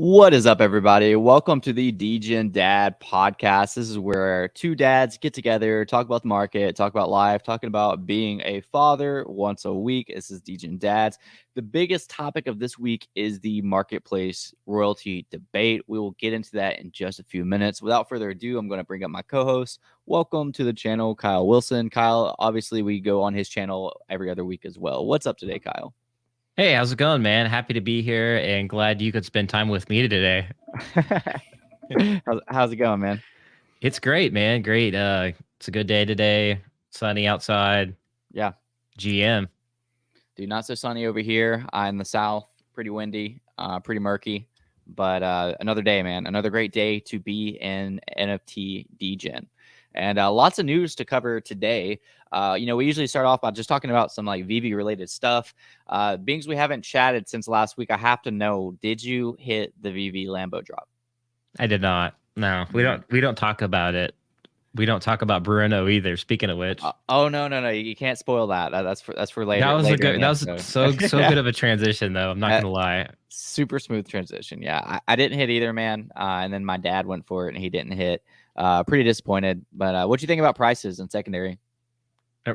What is up, everybody? Welcome to the DGen Dad podcast. This is where two dads get together, talk about the market, talk about life, talking about being a father once a week. This is DGen Dads. The biggest topic of this week is the marketplace royalty debate. We will get into that in just a few minutes. Without further ado, I'm going to bring up my co-host. Welcome to the channel, Kyle Wilson. Kyle, obviously, we go on his channel every other week as well. What's up today, Kyle? Hey, how's it going, man? Happy to be here and glad you could spend time with me today. How's it going, man? It's great, man. Great. It's a good day today. Sunny outside. Yeah. GM. Dude, not so sunny over here in the south. Pretty windy, pretty murky. But another day, man. Another great day to be in NFT DGen. And lots of news to cover today. We usually start off by just talking about some like VV related stuff. Being we haven't chatted since last week, I have to know, did you hit the VV Lambo drop? I did not. No, we don't talk about it. We don't talk about Bruno either. Speaking of which, no, you can't spoil that. That's for later. That was so good of a transition, though. I'm not gonna lie. Super smooth transition. Yeah, I didn't hit either, man. And then my dad went for it, and he didn't hit. Pretty disappointed. But what do you think about prices in secondary?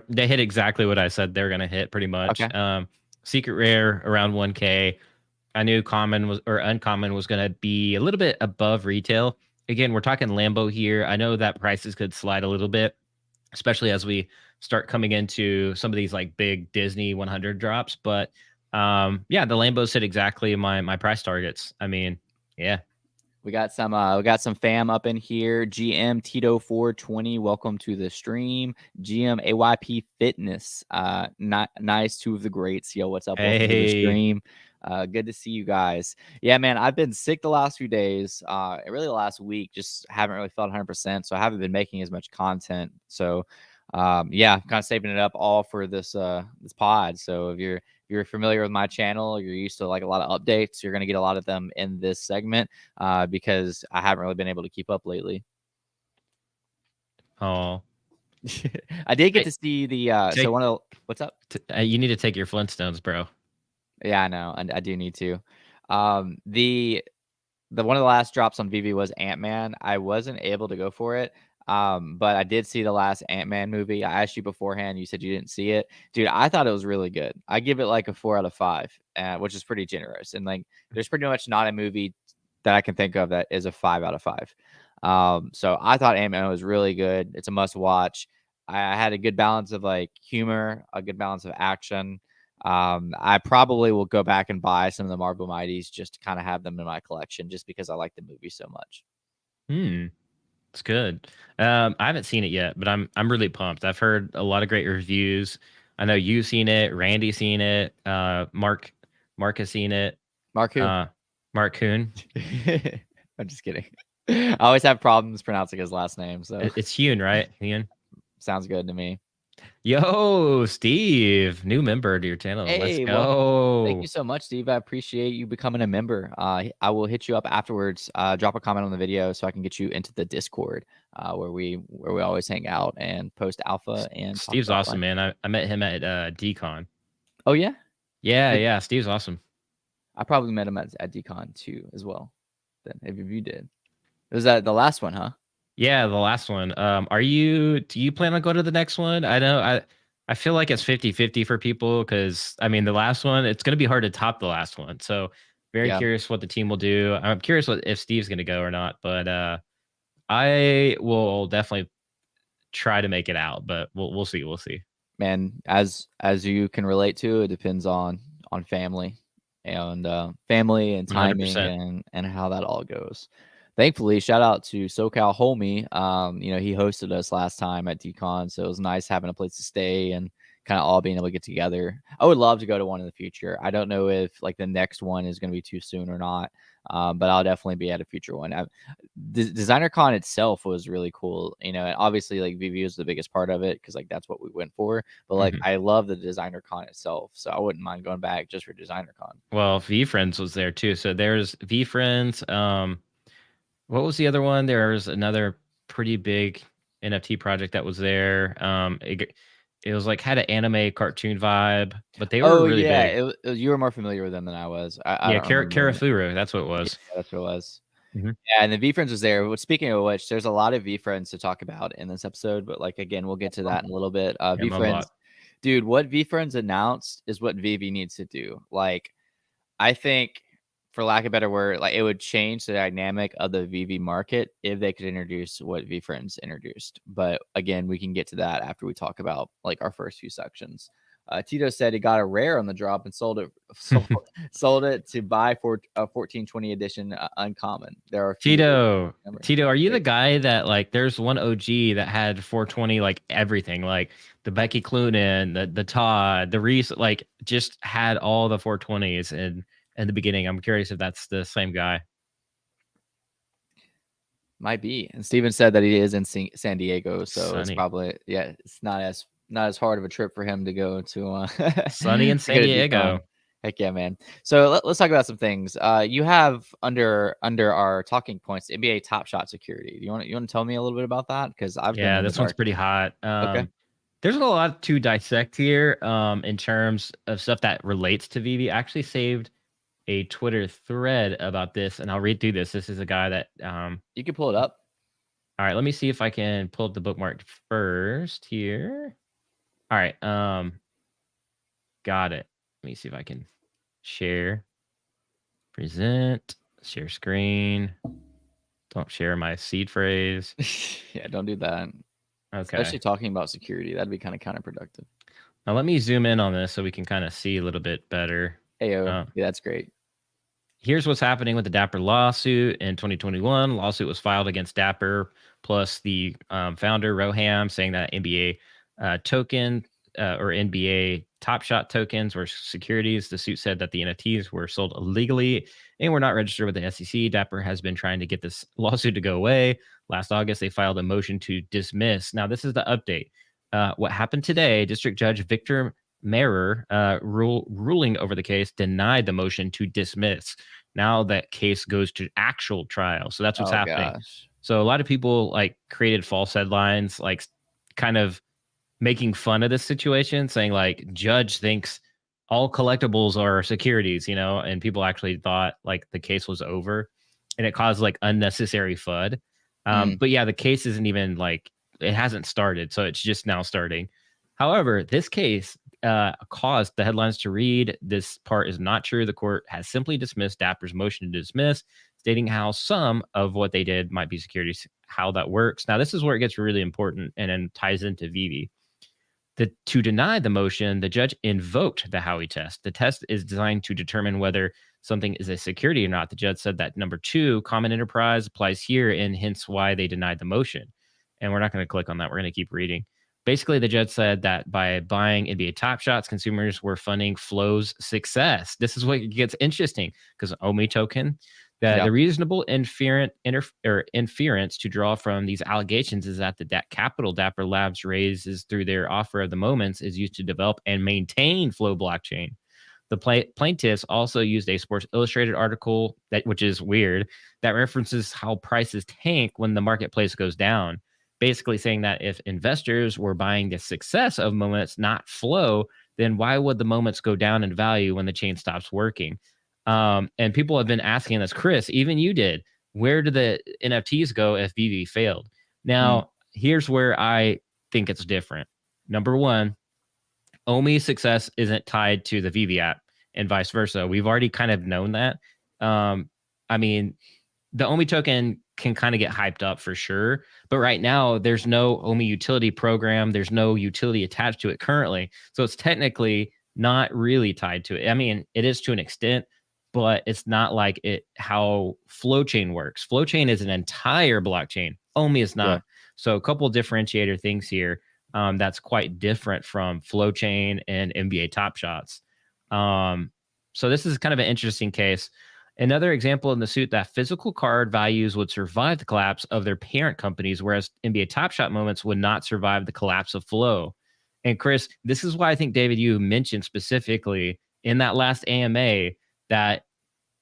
They hit exactly what I said they're gonna hit, pretty much. Okay. Secret rare around 1K. I knew uncommon was going to be a little bit above retail. Again, we're talking Lambo here. I know that prices could slide a little bit, especially as we start coming into some of these like big Disney 100 drops. But the Lambos hit exactly my price targets. I mean, yeah. We got some fam up in here. GM Tito 420, welcome to the stream. GM AYP Fitness, nice, two of the greats. Yo, what's up? Hey. Welcome to the stream. Good to see you guys. Yeah, man, I've been sick the last few days. Really the last week, just haven't really felt 100%. So I haven't been making as much content. So kind of saving it up all for this pod. So if you're familiar with my channel, you're used to like a lot of updates, you're going to get a lot of them in this segment because I haven't really been able to keep up lately. Oh, I did get to see the what's up? You need to take your Flintstones, bro. Yeah, I know. I do need to. The one of the last drops on VV was Ant-Man. I wasn't able to go for it. But I did see the last Ant-Man movie. I asked you beforehand. You said you didn't see it. Dude, I thought it was really good. I give it like a 4 out of 5, which is pretty generous. And like, there's pretty much not a movie that I can think of that is a 5 out of 5. So I thought Ant-Man was really good. It's a must watch. I had a good balance of like humor, a good balance of action. I probably will go back and buy some of the Marvel Mighties just to kind of have them in my collection just because I like the movie so much. It's good. I haven't seen it yet, but I'm really pumped. I've heard a lot of great reviews. I know you've seen it, Randy's seen it, Mark has seen it. Mark who? Mark Kuhn. I'm just kidding. I always have problems pronouncing his last name. So it's Hune, right? Hune. Sounds good to me. Yo, Steve, new member to your channel. Hey, let's go. Thank you so much, Steve. I appreciate you becoming a member. I will hit you up afterwards. Drop a comment on the video so I can get you into the Discord where we always hang out and post alpha. And Steve's awesome, man. I met him at Decon. Oh yeah, yeah. Steve's awesome. I probably met him at Decon too as well. Then if you did, was that the last one, huh? Yeah, the last one. Do you plan on going to the next one? I know I feel like it's 50-50 for people because I mean the last one, it's gonna be hard to top the last one. So very curious what the team will do. I'm curious if Steve's gonna go or not, but I will definitely try to make it out, but we'll see. We'll see. Man, as you can relate to, it depends on family and family and timing 100%. and how that all goes. Thankfully, shout out to SoCal Homie. He hosted us last time at Decon, so it was nice having a place to stay and kind of all being able to get together. I would love to go to one in the future. I don't know if like the next one is going to be too soon or not, but I'll definitely be at a future one. Designer Con itself was really cool, and obviously like VV is the biggest part of it because like that's what we went for. But like I love the Designer Con itself, so I wouldn't mind going back just for Designer Con. Well, VeeFriends was there too, so there's VeeFriends. What was the other one? There was another pretty big NFT project that was there. It was like had an anime cartoon vibe, but they were Oh really yeah, big. you were more familiar with them than I was. I Yeah, don't remember. Karafuru, that's what it Yeah, was. that's what it was. Mhm. Yeah, and the V Friends was there. Well, speaking of which, there's a lot of V Friends to talk about in this episode, but like again, we'll get to that in a little bit. Yeah, V I'm a lot. Friends, dude, what V Friends announced is what Vivi needs to do. Like, I think, for lack of a better word, like it would change the dynamic of the VV market if they could introduce what V Friends introduced. But again, we can get to that after we talk about like our first few sections. Tito said he got a rare on the drop and sold it to buy for a 1420 edition uncommon. There are a few. Tito, are you the guy that like there's one OG that had 420 like everything, like the Becky Cloonan, the Todd, the Reese, like just had all the 420s in the beginning. I'm curious if that's the same guy. Might be. And Steven said that he is in San Diego, so it's Sunny. probably it's not as hard of a trip for him to go to Sunny in to go San to Diego. DCon. Heck yeah, man. So let's talk about some things. You have under our talking points NBA Top Shot security. You want to tell me a little bit about that? Because I've been Yeah, in the this one's dark. pretty hot. Okay. There's a lot to dissect here in terms of stuff that relates to Vivi. I actually saved a Twitter thread about this, and I'll read through this. This is a guy that You can pull it up. all right, let me see if I can pull up the bookmark first here. All right, got it. Let me see if I can share, present, share screen. Don't share my seed phrase. Yeah, don't do that. Okay. Especially talking about security. That'd be kind of counterproductive. Now let me zoom in on this so we can kind of see a little bit better. Yeah, that's great. Here's what's happening with the Dapper lawsuit in 2021. Lawsuit was filed against Dapper plus the founder Roham, saying that NBA token or NBA Top Shot tokens were securities. The suit said that the NFTs were sold illegally and were not registered with the SEC. Dapper has been trying to get this lawsuit to go away. Last August, they filed a motion to dismiss. Now, this is the update. What happened today? District Judge Victor Marer ruling over the case denied the motion to dismiss. Now that case goes to actual trial. So that's what's happening. Gosh. So a lot of people like created false headlines, like kind of making fun of this situation, saying like judge thinks all collectibles are securities, and people actually thought like the case was over, and it caused like unnecessary FUD. But yeah, the case isn't even like it hasn't started, so it's just now starting. However, this case caused the headlines to read, "This part is not true. The court has simply dismissed Dapper's motion to dismiss, stating how some of what they did might be securities, how that works." Now, this is where it gets really important and then ties into Vivi. To deny the motion, the judge invoked the Howey test. The test is designed to determine whether something is a security or not. The judge said that number 2, common enterprise, applies here, and hence why they denied the motion. And we're not going to click on that. We're going to keep reading. Basically, the judge said that by buying NBA Top Shots, consumers were funding Flow's success. This is what gets interesting because OMI token, the reasonable inference to draw from these allegations is that the capital Dapper Labs raises through their offer of the moments is used to develop and maintain Flow blockchain. The plaintiffs also used a Sports Illustrated article, which is weird, that references how prices tank when the marketplace goes down, basically saying that if investors were buying the success of moments, not Flow, then why would the moments go down in value when the chain stops working? And people have been asking us, Chris, even you did, where did the NFTs go if VV failed? Now, here's where I think it's different. Number one, OMI's success isn't tied to the VV app and vice versa. We've already kind of known that. I mean, the OMI token can kind of get hyped up for sure, but right now there's no OMI utility program. There's no utility attached to it currently. So it's technically not really tied to it. I mean, it is to an extent, but it's not like how Flowchain works. Flowchain is an entire blockchain. OMI is not. Yeah. So a couple differentiator things here that's quite different from Flowchain and NBA Top Shots. So this is kind of an interesting case. Another example in the suit that physical card values would survive the collapse of their parent companies, whereas NBA Top Shot moments would not survive the collapse of Flow. And Chris, this is why I think, David, you mentioned specifically in that last AMA that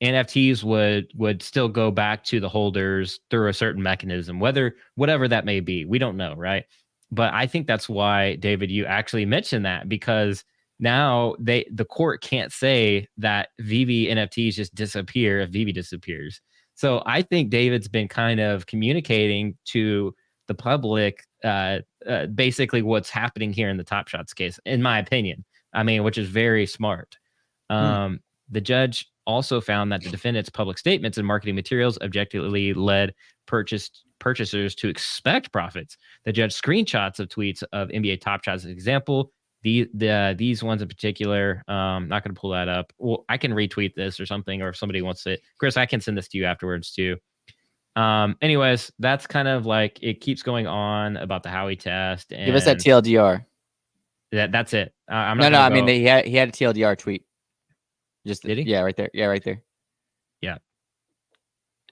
NFTs would still go back to the holders through a certain mechanism, whatever that may be. We don't know, right? But I think that's why, David, you actually mentioned that, because now the court can't say that VV NFTs just disappear if VV disappears. So I think David's been kind of communicating to the public basically what's happening here in the Top Shots case, in my opinion. I mean, which is very smart. Hmm. The judge also found that the defendant's public statements and marketing materials objectively led purchasers to expect profits. The judge screenshots of tweets of NBA Top Shots as an example. These ones in particular, not going to pull that up. Well, I can retweet this or something, or if somebody wants it, Chris, I can send this to you afterwards too. Anyways, that's kind of like, it keeps going on about the Howey test, Give us that and TLDR. that's it. I'm not No, going to I mean go. he had a TLDR tweet. Just Did he? yeah, right there. Yeah, right there. Yeah.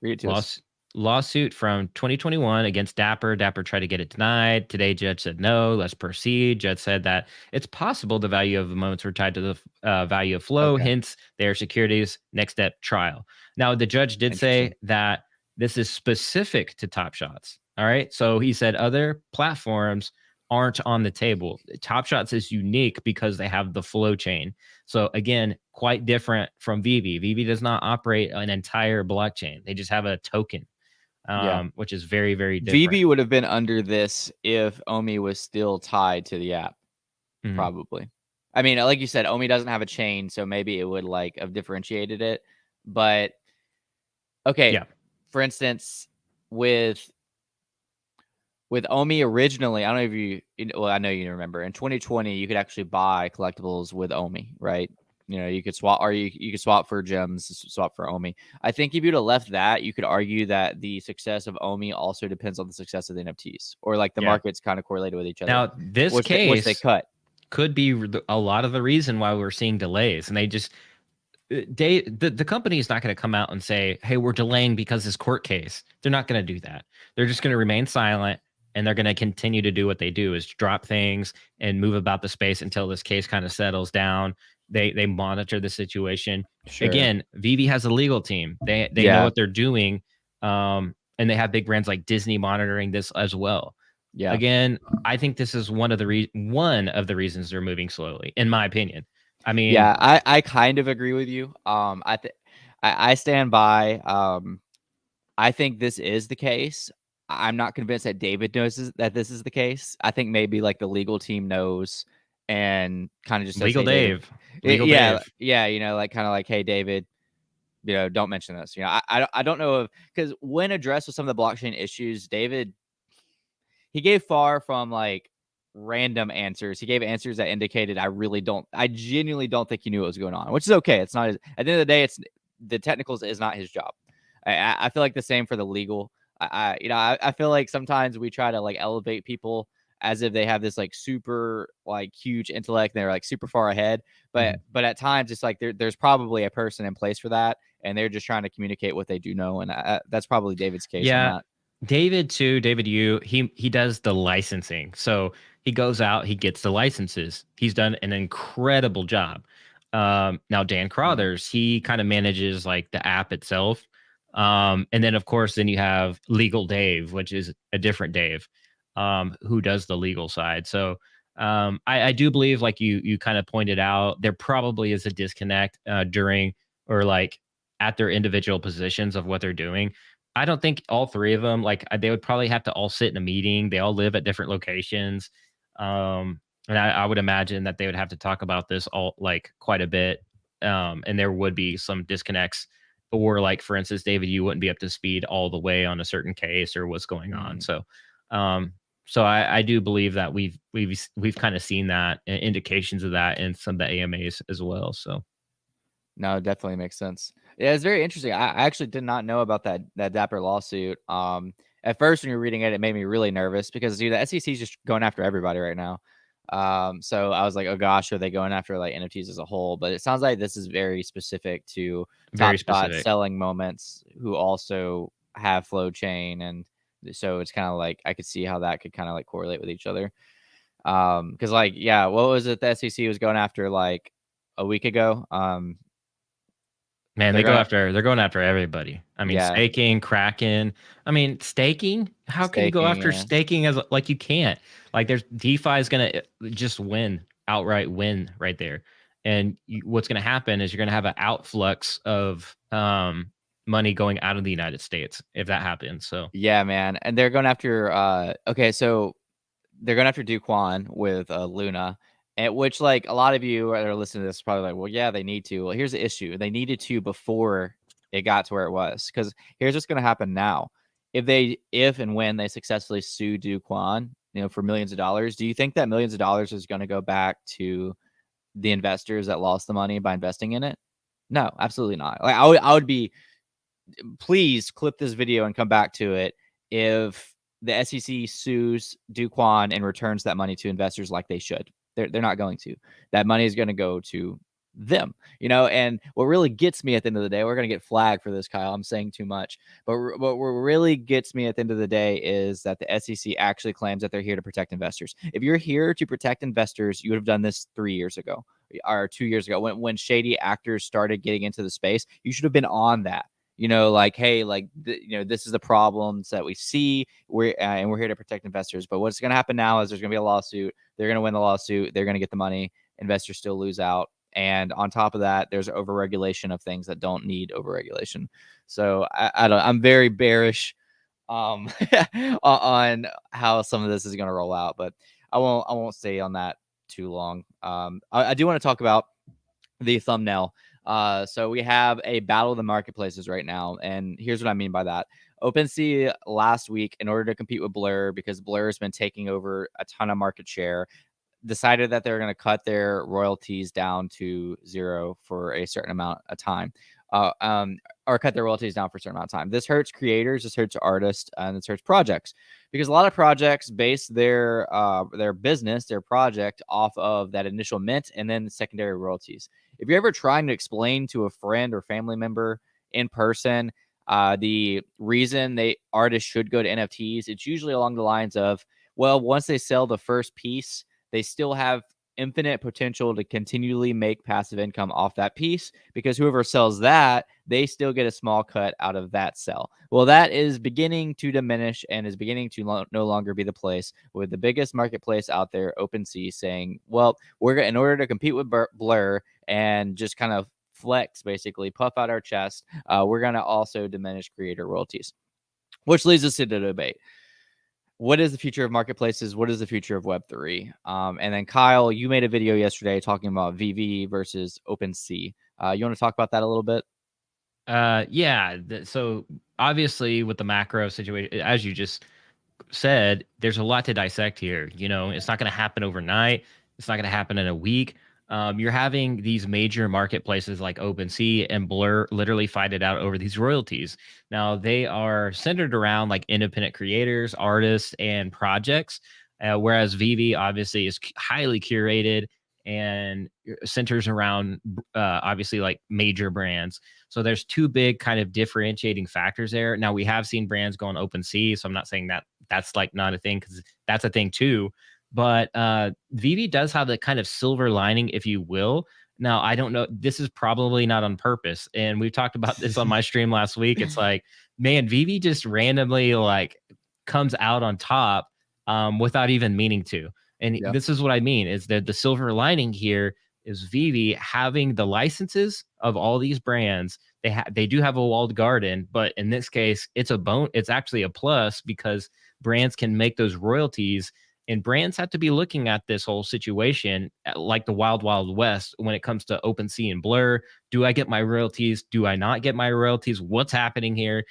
Read it to us. Lawsuit from 2021 against Dapper. Dapper tried to get it denied. Today, judge said no. Let's proceed. Judge said that it's possible the value of the moments were tied to the value of flow. Okay. Hence, they are securities. Next step, trial. Now, the judge did say that this is specific to Top Shots. All right. So he said other platforms aren't on the table. Top Shots is unique because they have the flow chain. So again, quite different from VV. VV does not operate an entire blockchain. They just have a token, which is very, very different. VV would have been under this if Omi was still tied to the app, probably. I mean, like you said, Omi doesn't have a chain, so maybe it would like have differentiated it. But okay, Yeah. For instance, with Omi originally, I don't know if you well, I know you remember, in 2020, you could actually buy collectibles with Omi, right? You know, you could swap, or you could swap for gems, swap for Omi. I think if you'd have left that, you could argue that the success of Omi also depends on the success of the NFTs, or like the market's kind of correlated with each other. Now, this which they cut could be a lot of the reason why we're seeing delays, and they just the company is not going to come out and say, "Hey, we're delaying because this court case." They're not going to do that. They're just going to remain silent, and they're going to continue to do what they do, is drop things and move about the space until this case kind of settles down. They monitor the situation. Sure. Again, VV has a legal team. They know what they're doing, and they have big brands like Disney monitoring this as well. Yeah. Again, I think this is one of the reasons they're moving slowly, in my opinion. I mean, yeah, I kind of agree with you. I stand by. I think this is the case. I'm not convinced that David knows that this is the case. I think maybe like the legal team knows and kind of just says, legal hey, Dave. Legal Dave. Yeah, you know, like kind of like, hey, David, you know, don't mention this. You know, I don't know if, because when addressed with some of the blockchain issues, David, he gave far from like random answers. He gave answers that indicated I genuinely don't think he knew what was going on, which is okay. It's not his, at the end of the day, it's the technicals is not his job. I feel like the same for the legal. I feel like sometimes we try to like elevate people as if they have this like super like huge intellect and they're like super far ahead. But at times it's like there's probably a person in place for that, and they're just trying to communicate what they do know. And that's probably David's case. Yeah. David too. David, he does the licensing. So he goes out, he gets the licenses. He's done an incredible job. Now Dan Crothers, he kind of manages like the app itself. And then of course, then you have Legal Dave, which is a different Dave, who does the legal side. So I do believe, like you kind of pointed out, there probably is a disconnect during, or like at their individual positions of what they're doing. I don't think all three of them, like they would probably have to all sit in a meeting. They all live at different locations. And I would imagine that they would have to talk about this all like quite a bit. And there would be some disconnects, or like, for instance, David, you wouldn't be up to speed all the way on a certain case or what's going on. So, I do believe that we've kind of seen that, indications of that in some of the AMAs as well. So. No, it definitely makes sense. Yeah, it's very interesting. I actually did not know about that Dapper lawsuit. At first when you're reading it, it made me really nervous because dude, the SEC is just going after everybody right now. So I was like, oh gosh, are they going after like NFTs as a whole? But it sounds like this is very specific to Top Shot selling moments who also have flow chain, and so it's kind of like I could see how that could kind of like correlate with each other. Because like, yeah, what was it the SEC was going after like a week ago? Man, They're gonna, they're going after everybody. I mean, yeah, staking, Kraken. I mean, staking. How can you go staking, after yeah. staking as like you can't? Like, there's DeFi is gonna just win outright win right there. And what's gonna happen is you're gonna have an outflux of money going out of the United States if that happens. So Yeah, man. And they're going after okay, so they're going after Duquan with Luna, and which like a lot of you that are listening to this are probably like, well, yeah, they need to. Well, here's the issue: they needed to before it got to where it was. Because here's what's going to happen now: if and when they successfully sue Duquan, for millions of dollars, do you think that millions of dollars is going to go back to the investors that lost the money by investing in it? No, absolutely not. Like I would be, please clip this video and come back to it if the SEC sues Duquan and returns that money to investors like they should. They're not going to. That money is going to go to them, and what really gets me at the end of the day, we're going to get flagged for this, Kyle. I'm saying too much, but what really gets me at the end of the day is that the SEC actually claims that they're here to protect investors. If you're here to protect investors, you would have done this 3 years ago or 2 years ago when shady actors started getting into the space. You should have been on that, like, hey, like, this is the problems that we see. And we're here to protect investors. But what's going to happen now is there's going to be a lawsuit. They're going to win the lawsuit. They're going to get the money. Investors still lose out. And on top of that, there's overregulation of things that don't need overregulation. So I'm very bearish on how some of this is going to roll out, but I won't stay on that too long. I do want to talk about the thumbnail. So we have a battle of the marketplaces right now, and here's what I mean by that. OpenSea last week, in order to compete with Blur, because Blur has been taking over a ton of market share, decided that they're going to cut their royalties down to zero for a certain amount of time, uh, um, or cut their royalties down for a certain amount of time. This hurts creators, this hurts artists, and this hurts projects, because a lot of projects base their business, their project, off of that initial mint and then the secondary royalties. If you're ever trying to explain to a friend or family member in person the reason artists should go to NFTs, it's usually along the lines of, well, once they sell the first piece, they still have infinite potential to continually make passive income off that piece, because whoever sells that, they still get a small cut out of that sell. Well, that is beginning to diminish and is beginning to no longer be the place, with the biggest marketplace out there, OpenSea, saying, well, in order to compete with Blur and just kind of flex, basically puff out our chest, we're going to also diminish creator royalties, which leads us to the debate. What is the future of marketplaces? What is the future of Web3? And then Kyle, you made a video yesterday talking about VV versus OpenSea. You want to talk about that a little bit? yeah. So obviously with the macro situation, as you just said, there's a lot to dissect here. It's not going to happen overnight. It's not going to happen in a week. You're having these major marketplaces like OpenSea and Blur literally fight it out over these royalties. Now, they are centered around like independent creators, artists, and projects, whereas Vivi obviously is highly curated and centers around obviously like major brands. So there's two big kind of differentiating factors there. Now, we have seen brands go on OpenSea, so I'm not saying that that's like not a thing, because that's a thing too. But Vivi does have the kind of silver lining, if you will. Now, I don't know. This is probably not on purpose, and we talked about this on my stream last week. It's like, man, Vivi just randomly like comes out on top without even meaning to. And Yeah. this is what I mean: is that the silver lining here is Vivi having the licenses of all these brands. They do have a walled garden, but in this case, it's it's actually a plus, because brands can make those royalties, and brands have to be looking at this whole situation like the wild wild west when it comes to OpenSea and Blur. Do I get my royalties? Do I not get my royalties? What's happening here?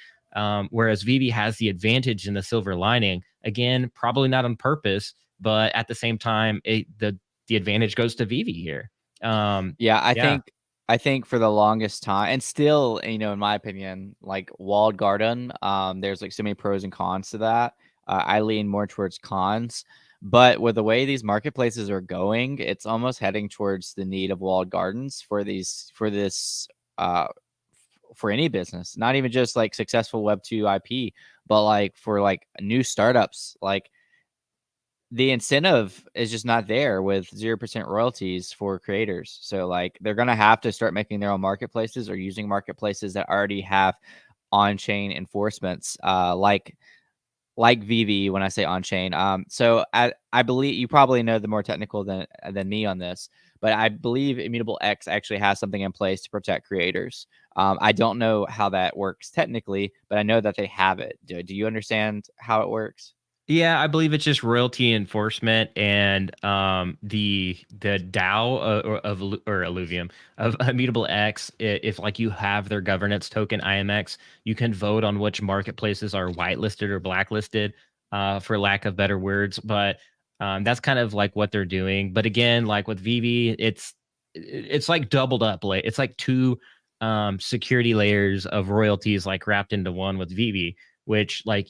Whereas Vivi has the advantage in the silver lining. Again, probably not on purpose, but at the same time, the advantage goes to Vivi here. Yeah, Yeah. I think for the longest time, and still, in my opinion, like walled garden, there's like so many pros and cons to that. I lean more towards cons, but with the way these marketplaces are going, it's almost heading towards the need of walled gardens uh, for any business, not even just like successful Web2 IP, but like for like new startups. Like, the incentive is just not there with 0% royalties for creators. So like they're going to have to start making their own marketplaces or using marketplaces that already have on-chain enforcements, like VV when I say on-chain. So I believe you probably know the more technical than me on this, but I believe Immutable X actually has something in place to protect creators. I don't know how that works technically, but I know that they have it. Do you understand how it works? Yeah, I believe it's just royalty enforcement and the DAO or Illuvium of Immutable X. If like you have their governance token IMX, you can vote on which marketplaces are whitelisted or blacklisted, for lack of better words. But that's kind of like what they're doing. But again, like with VV, it's like doubled up. Like it's like two security layers of royalties like wrapped into one with VV, which like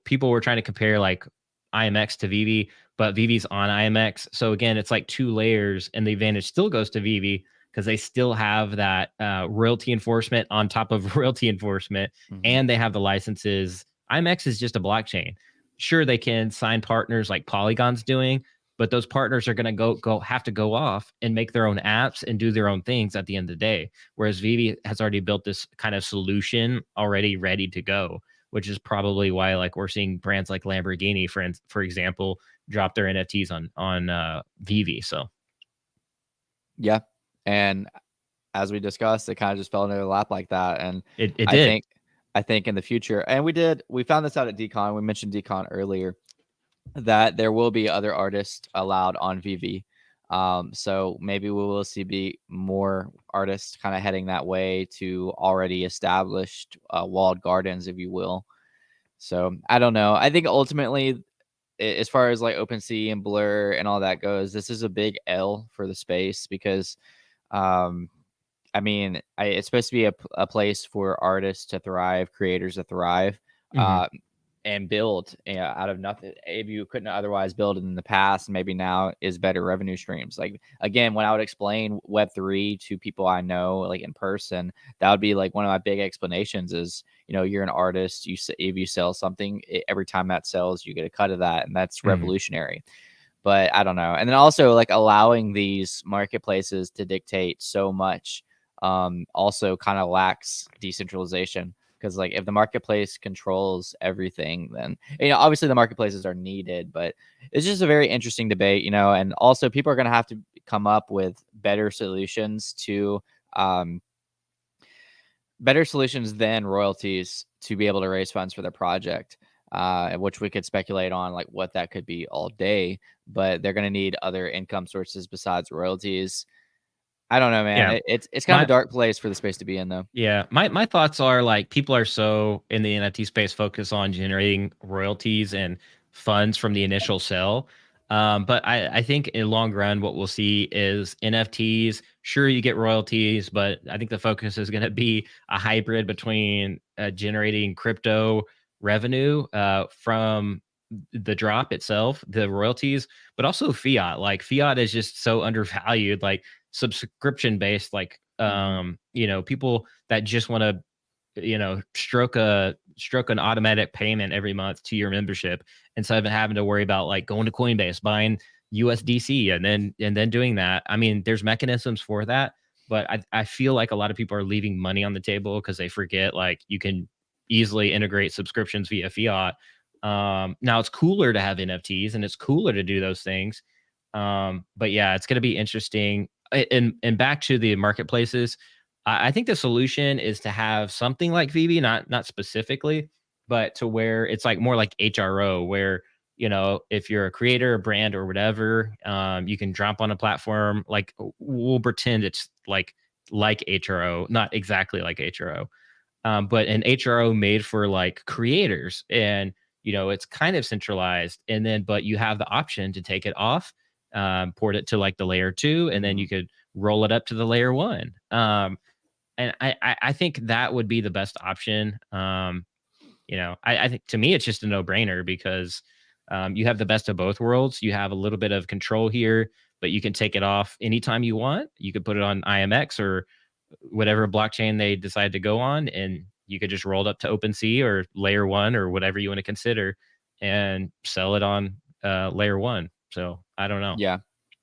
people were trying to compare like IMX to VV, but VV's on IMX. So again, it's like two layers, and the advantage still goes to VV because they still have that royalty enforcement on top of royalty enforcement, Mhm. and they have the licenses. IMX is just a blockchain. Sure, they can sign partners like Polygon's doing, but those partners are going to go have to go off and make their own apps and do their own things at the end of the day. Whereas Vivi has already built this kind of solution already ready to go, which is probably why like we're seeing brands like Lamborghini, for example, drop their NFTs on Vivi. So Yeah. And as we discussed, it kind of just fell into their lap like that. And it I did. think I think in the future, and we found this out at Decon. We mentioned Decon earlier, that there will be other artists allowed on VV. So maybe we will see be more artists kind of heading that way to already established walled gardens, if you will. So I don't know. I think ultimately, as far as like OpenSea and Blur and all that goes, this is a big L for the space because um, I mean, it's supposed to be a place for artists to thrive, creators to thrive, Hmm. uh, and build, out of nothing. If you couldn't otherwise build in the past, maybe now is better revenue streams. Like again, when I would explain Web3 to people I know, like in person, that would be like one of my big explanations. Is you're an artist. If you sell something, every time that sells, you get a cut of that, and that's Hmm. revolutionary. But I don't know. And then also like allowing these marketplaces to dictate so much also kind of lacks decentralization, because like if the marketplace controls everything, then obviously the marketplaces are needed, but it's just a very interesting debate, and also people are going to have to come up with um better solutions than royalties to be able to raise funds for their project, which we could speculate on like what that could be all day. But they're going to need other income sources besides royalties. I don't know, man. Yeah. It's kind of a My dark place for the space to be in, though. Yeah, my thoughts are like people are so in the NFT space focused on generating royalties and funds from the initial sell. But I think in the long run, what we'll see is NFTs. Sure, you get royalties, but I think the focus is going to be a hybrid between generating crypto revenue from the drop itself, the royalties, but also fiat. Like fiat is just so undervalued. Like subscription based, like Hmm. people that just want to stroke an automatic payment every month to your membership instead of having to worry about like going to Coinbase buying USDC and then doing that. I mean, there's mechanisms for that, but I feel like a lot of people are leaving money on the table because they forget like you can easily integrate subscriptions via fiat. Now it's cooler to have NFTs and it's cooler to do those things. But yeah, it's going to be interesting. And back to the marketplaces, I think the solution is to have something like VB, not specifically, but to where it's like more like HRO, where if you're a creator, a brand, or whatever, you can drop on a platform. Like we'll pretend it's like HRO, not exactly like HRO, but an HRO made for like creators, and it's kind of centralized, and then but you have the option to take it off, port it to like the layer 2, and then Hmm. you could roll it up to the layer 1. And I think that would be the best option. I think to me it's just a no brainer because you have the best of both worlds. You have a little bit of control here, but you can take it off anytime you want. You could put it on IMX or whatever blockchain they decide to go on, and you could just roll it up to OpenSea or layer 1 or whatever you want to consider and sell it on layer one. So I don't know. Yeah.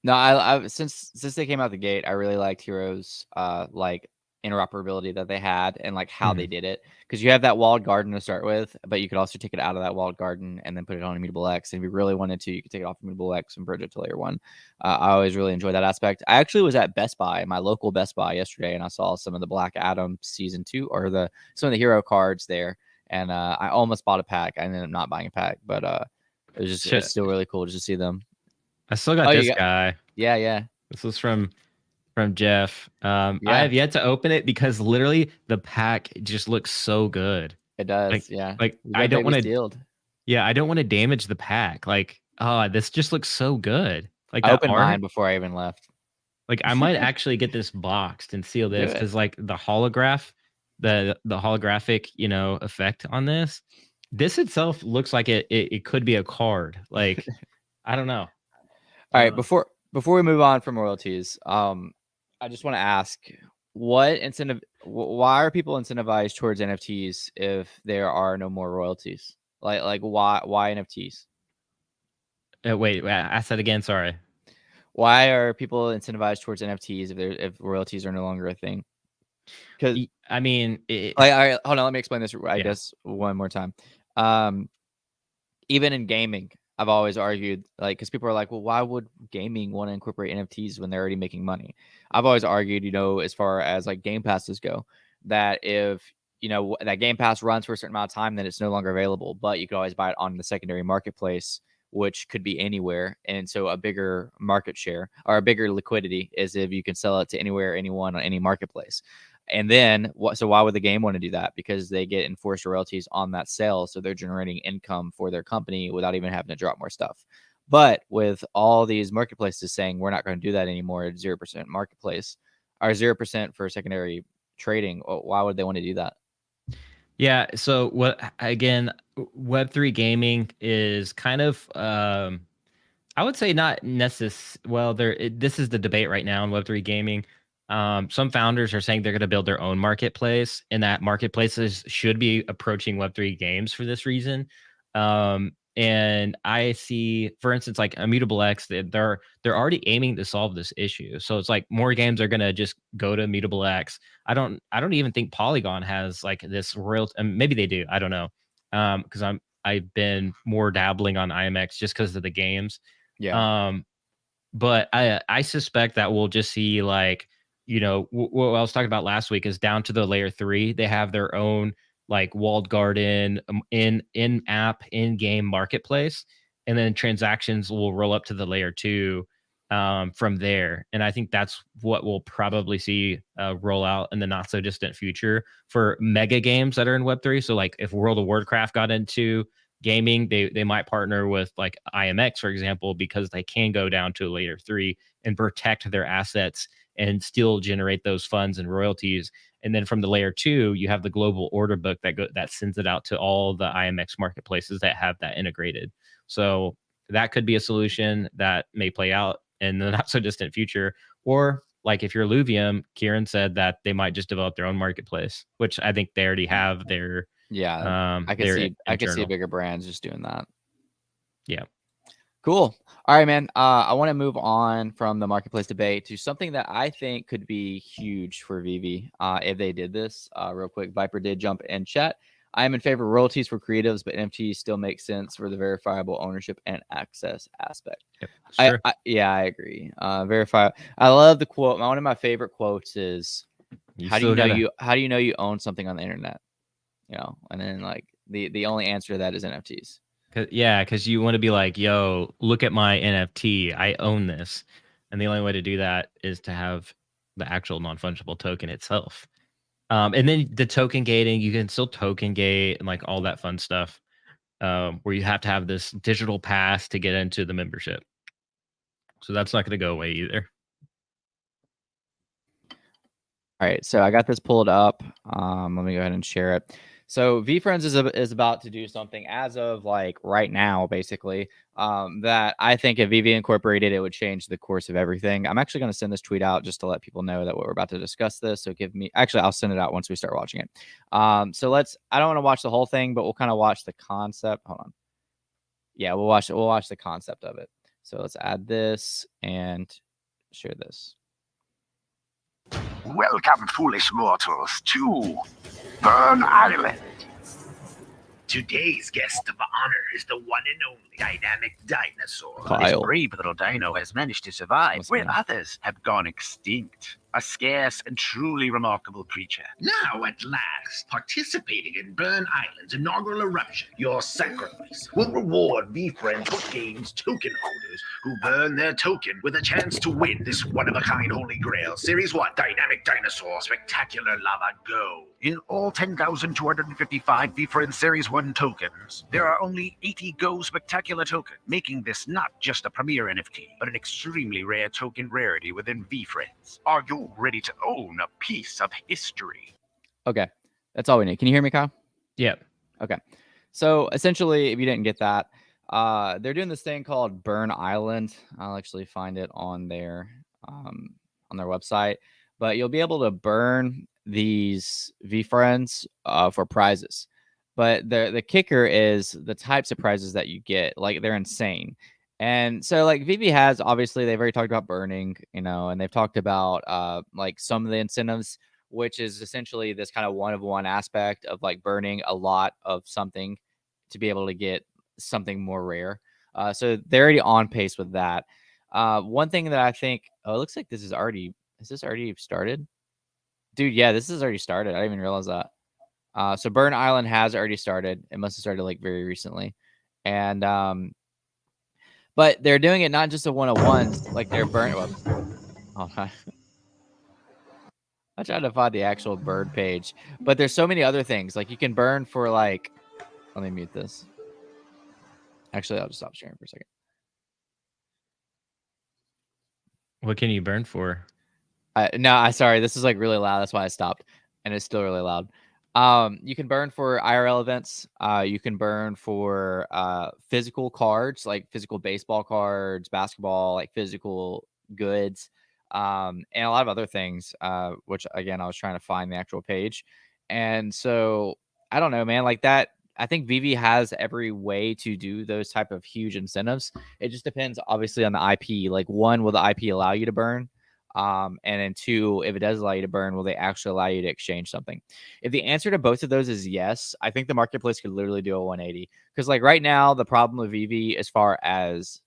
No, I since they came out the gate, I really liked Heroes like interoperability that they had and like how they Mhm. did it. Because you have that walled garden to start with, but you could also take it out of that walled garden and then put it on Immutable X. And if you really wanted to, you could take it off Immutable X and bridge it to layer one. I always really enjoy that aspect. I actually was at Best Buy, my local Best Buy yesterday, and I saw some of the Black Adam season 2 or some of the hero cards there. And I almost bought a pack. I ended up not buying a pack, but it's Shit, still really cool just to see them. I still got Oh, this you got guy. yeah. This was from Jeff. I Yeah, have yet to open it because literally the pack just looks so good. it does. Like Yeah. We I got don't baby want to. sealed. Yeah, I don't want to damage the pack. Like, oh, this just looks so good. Like I that opened mine art. before I even left. Like I might actually get this boxed and seal Do this it. because like the holograph, the holographic, effect on this. This itself looks like it could be a card. Like I don't know. All I right, don't know. before we move on from royalties, I just want to ask why are people incentivized towards NFTs if there are no more royalties? Like why NFTs? Wait, ask that again. Sorry. Why are people incentivized towards NFTs if royalties are no longer a thing? Because I mean, hold on, let me explain this. I yeah. guess one more time. Um, even in gaming, I've always argued, like, because people are like, well, why would gaming want to incorporate NFTs when they're already making money? I've always argued, as far as like Game Passes go, that if that Game Pass runs for a certain amount of time, then it's no longer available. But you could always buy it on the secondary marketplace, which could be anywhere. And so a bigger market share or a bigger liquidity is if you can sell it to anywhere, anyone on any marketplace. And then so why would the game want to do that? Because they get enforced royalties on that sale. So they're generating income for their company without even having to drop more stuff. But with all these marketplaces saying we're not going to do that anymore at 0% marketplace or 0% for secondary trading, why would they want to do that? Yeah. So what again? Web3 gaming is kind of I would say not necess. Well, this is the debate right now in Web3 gaming. Some founders are saying they're going to build their own marketplace, and that marketplaces should be approaching Web3 games for this reason. And I see, for instance, like Immutable X, they're already aiming to solve this issue. So it's like more games are going to just go to Immutable X. I don't even think Polygon has like this royalty. Maybe they do. I don't know. Because I've been more dabbling on IMX just because of the games. Yeah. Um, but I suspect that we'll just see like, what I was talking about last week is down to the layer 3. They have their own like walled garden in app in game marketplace, and then transactions will roll up to the layer 2 from there. And I think that's what we'll probably see roll out in the not so distant future for mega games that are in Web3. So like if World of Warcraft got into gaming, they might partner with like IMX, for example, because they can go down to layer 3 and protect their assets and still generate those funds and royalties. And then from the layer 2, you have the global order book that sends it out to all the IMX marketplaces that have that integrated. So that could be a solution that may play out in the not so distant future. Or like if you're Luvium, Kieran said that they might just develop their own marketplace, which I think they already have Yeah. their I could see internal. bigger brands just doing that. Yeah. Cool. All right, man. I want to move on from the marketplace debate to something that I think could be huge for Vivi if they did this. Real quick, Viper did jump in chat. I am in favor of royalties for creatives, but NFTs still make sense for the verifiable ownership and access aspect. Yep. Sure. Yeah, I agree. Verify. I love the quote. One of my favorite quotes is, You still gotta. How do you know you own something on the internet? And then like the only answer to that is NFTs. Because you want to be like, yo, look at my NFT. I own this. And the only way to do that is to have the actual non fungible token itself. And then the token gating, you can still token gate and like all that fun stuff where you have to have this digital pass to get into the membership. So that's not going to go away either. All right, so I got this pulled up. Let me go ahead and share it. So VFriends is about to do something as of like right now, basically, that I think if VV incorporated, it would change the course of everything. I'm actually going to send this tweet out just to let people know that we're about to discuss this. So I'll send it out once we start watching it. So I don't want to watch the whole thing, but we'll kind of watch the concept. Hold on. yeah, we'll watch the concept of it. So let's add this and share this. Welcome, foolish mortals, to Burn Island. Today's guest of honor is the one and only dynamic dinosaur. Kyle. This brave little dino has managed to survive where others have gone extinct. A scarce and truly remarkable creature. Now, at last, participating in Burn Island's inaugural eruption, your sacrifice will reward VFriends Book Games token holders who burn their token with a chance to win this one-of-a-kind Holy Grail Series 1 Dynamic Dinosaur Spectacular Lava Go. In all 10,255 VFriends Series 1 tokens, there are only 80 Go Spectacular tokens, making this not just a premier NFT, but an extremely rare token rarity within VFriends. Are you ready to own a piece of history? Okay, that's all we need. Can you hear me, Kyle? Yep. Okay. So essentially, if you didn't get that, they're doing this thing called Burn Island. I'll actually find it on their website, but you'll be able to burn these VFriends for prizes. But the kicker is the types of prizes that you get. Like, they're insane. And so, like, VV has, obviously, they've already talked about burning, and they've talked about like some of the incentives, which is essentially this kind of one-of-one aspect of like burning a lot of something to be able to get something more rare. So they're already on pace with that. One thing that I think, it looks like is this already started? Dude, yeah, this is already started. I didn't even realize that. So Burn Island has already started. It must have started like very recently. And but they're doing it not just a one-of-ones, like they're burn. Oh, I tried to find the actual bird page, but there's so many other things. Like, you can burn for like, let me mute this. Actually, I'll just stop sharing for a second. What can you burn for? No, sorry. This is like really loud. That's why I stopped, and it's still really loud. You can burn for IRL events. You can burn for physical cards, like physical baseball cards, basketball, like physical goods, and a lot of other things. Which, again, I was trying to find the actual page, and so I don't know, man. Like that, I think VV has every way to do those type of huge incentives. It just depends, obviously, on the IP. Like, one, will the IP allow you to burn? And then two, if it does allow you to burn, will they actually allow you to exchange something? If the answer to both of those is yes, I think the marketplace could literally do a 180. Because like right now, the problem with VV, as far as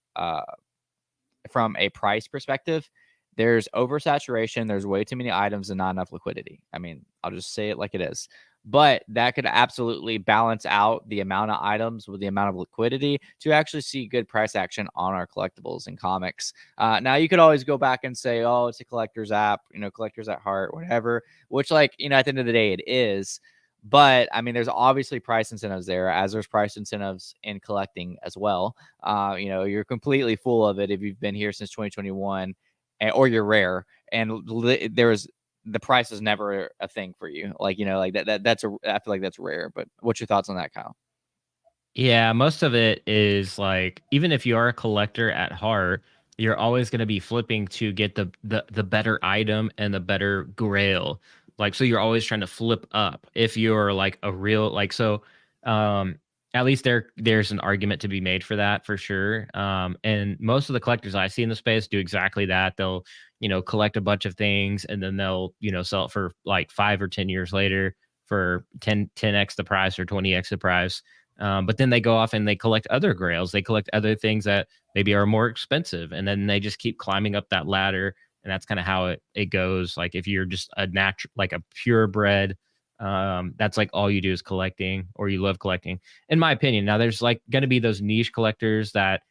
from a price perspective, there's oversaturation. There's way too many items and not enough liquidity. I mean, I'll just say it like it is. But that could absolutely balance out the amount of items with the amount of liquidity to actually see good price action on our collectibles and comics. Now, you could always go back and say, oh, it's a collector's app, collectors at heart, whatever, which, like, at the end of the day, it is. But I mean, there's obviously price incentives there, as there's price incentives in collecting as well. You're completely full of it if you've been here since 2021, or you're rare. And the price is never a thing for you. Like, like that's I feel like that's rare. But what's your thoughts on that, Kyle? Yeah, most of it is like, even if you are a collector at heart, you're always going to be flipping to get the better item and the better grail. Like, so you're always trying to flip up. If you're like a real, like, so um at least there's an argument to be made for that, for sure. And most of the collectors I see in the space do exactly that. They'll, collect a bunch of things, and then they'll, sell it for like 5 or 10 years later for 10x the price or 20x the price. But then they go off and they collect other grails. They collect other things that maybe are more expensive, and then they just keep climbing up that ladder. And that's kind of how it goes. Like, if you're just a natural, like a purebred, that's like all you do is collecting, or you love collecting, in my opinion. Now, there's like going to be those niche collectors that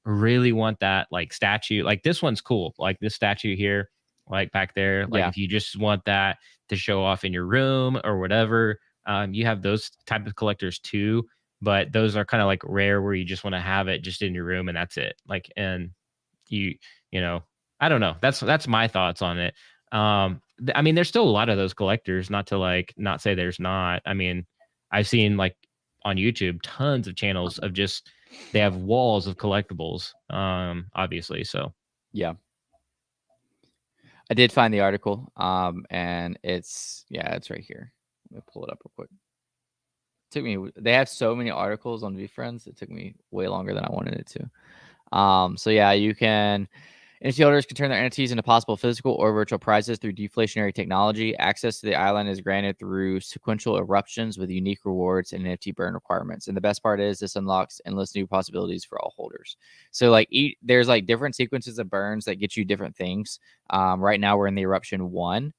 really want that like statue. Like, this one's cool. Like this statue here, like back there. Like, Yeah. if you just want that to show off in your room or whatever, you have those type of collectors too, but those are kind of like rare, where you just want to have it just in your room and that's it. Like, and you you know I don't know, that's my thoughts on it. I mean, there's still a lot of those collectors, not to like not say there's not. I mean, I've seen like on YouTube tons of channels of just, they have walls of collectibles, obviously. So Yeah. I did find the article, and it's right here. Let me pull it up real quick. took me. They have so many articles on VFriends. It took me way longer than I wanted it to. So yeah, you can. NFT holders can turn their NFTs into possible physical or virtual prizes through deflationary technology. Access to the island is granted through sequential eruptions with unique rewards and NFT burn requirements. And the best part is this unlocks endless new possibilities for all holders. So like there's like different sequences of burns that get you different things. Right now we're in the eruption 1,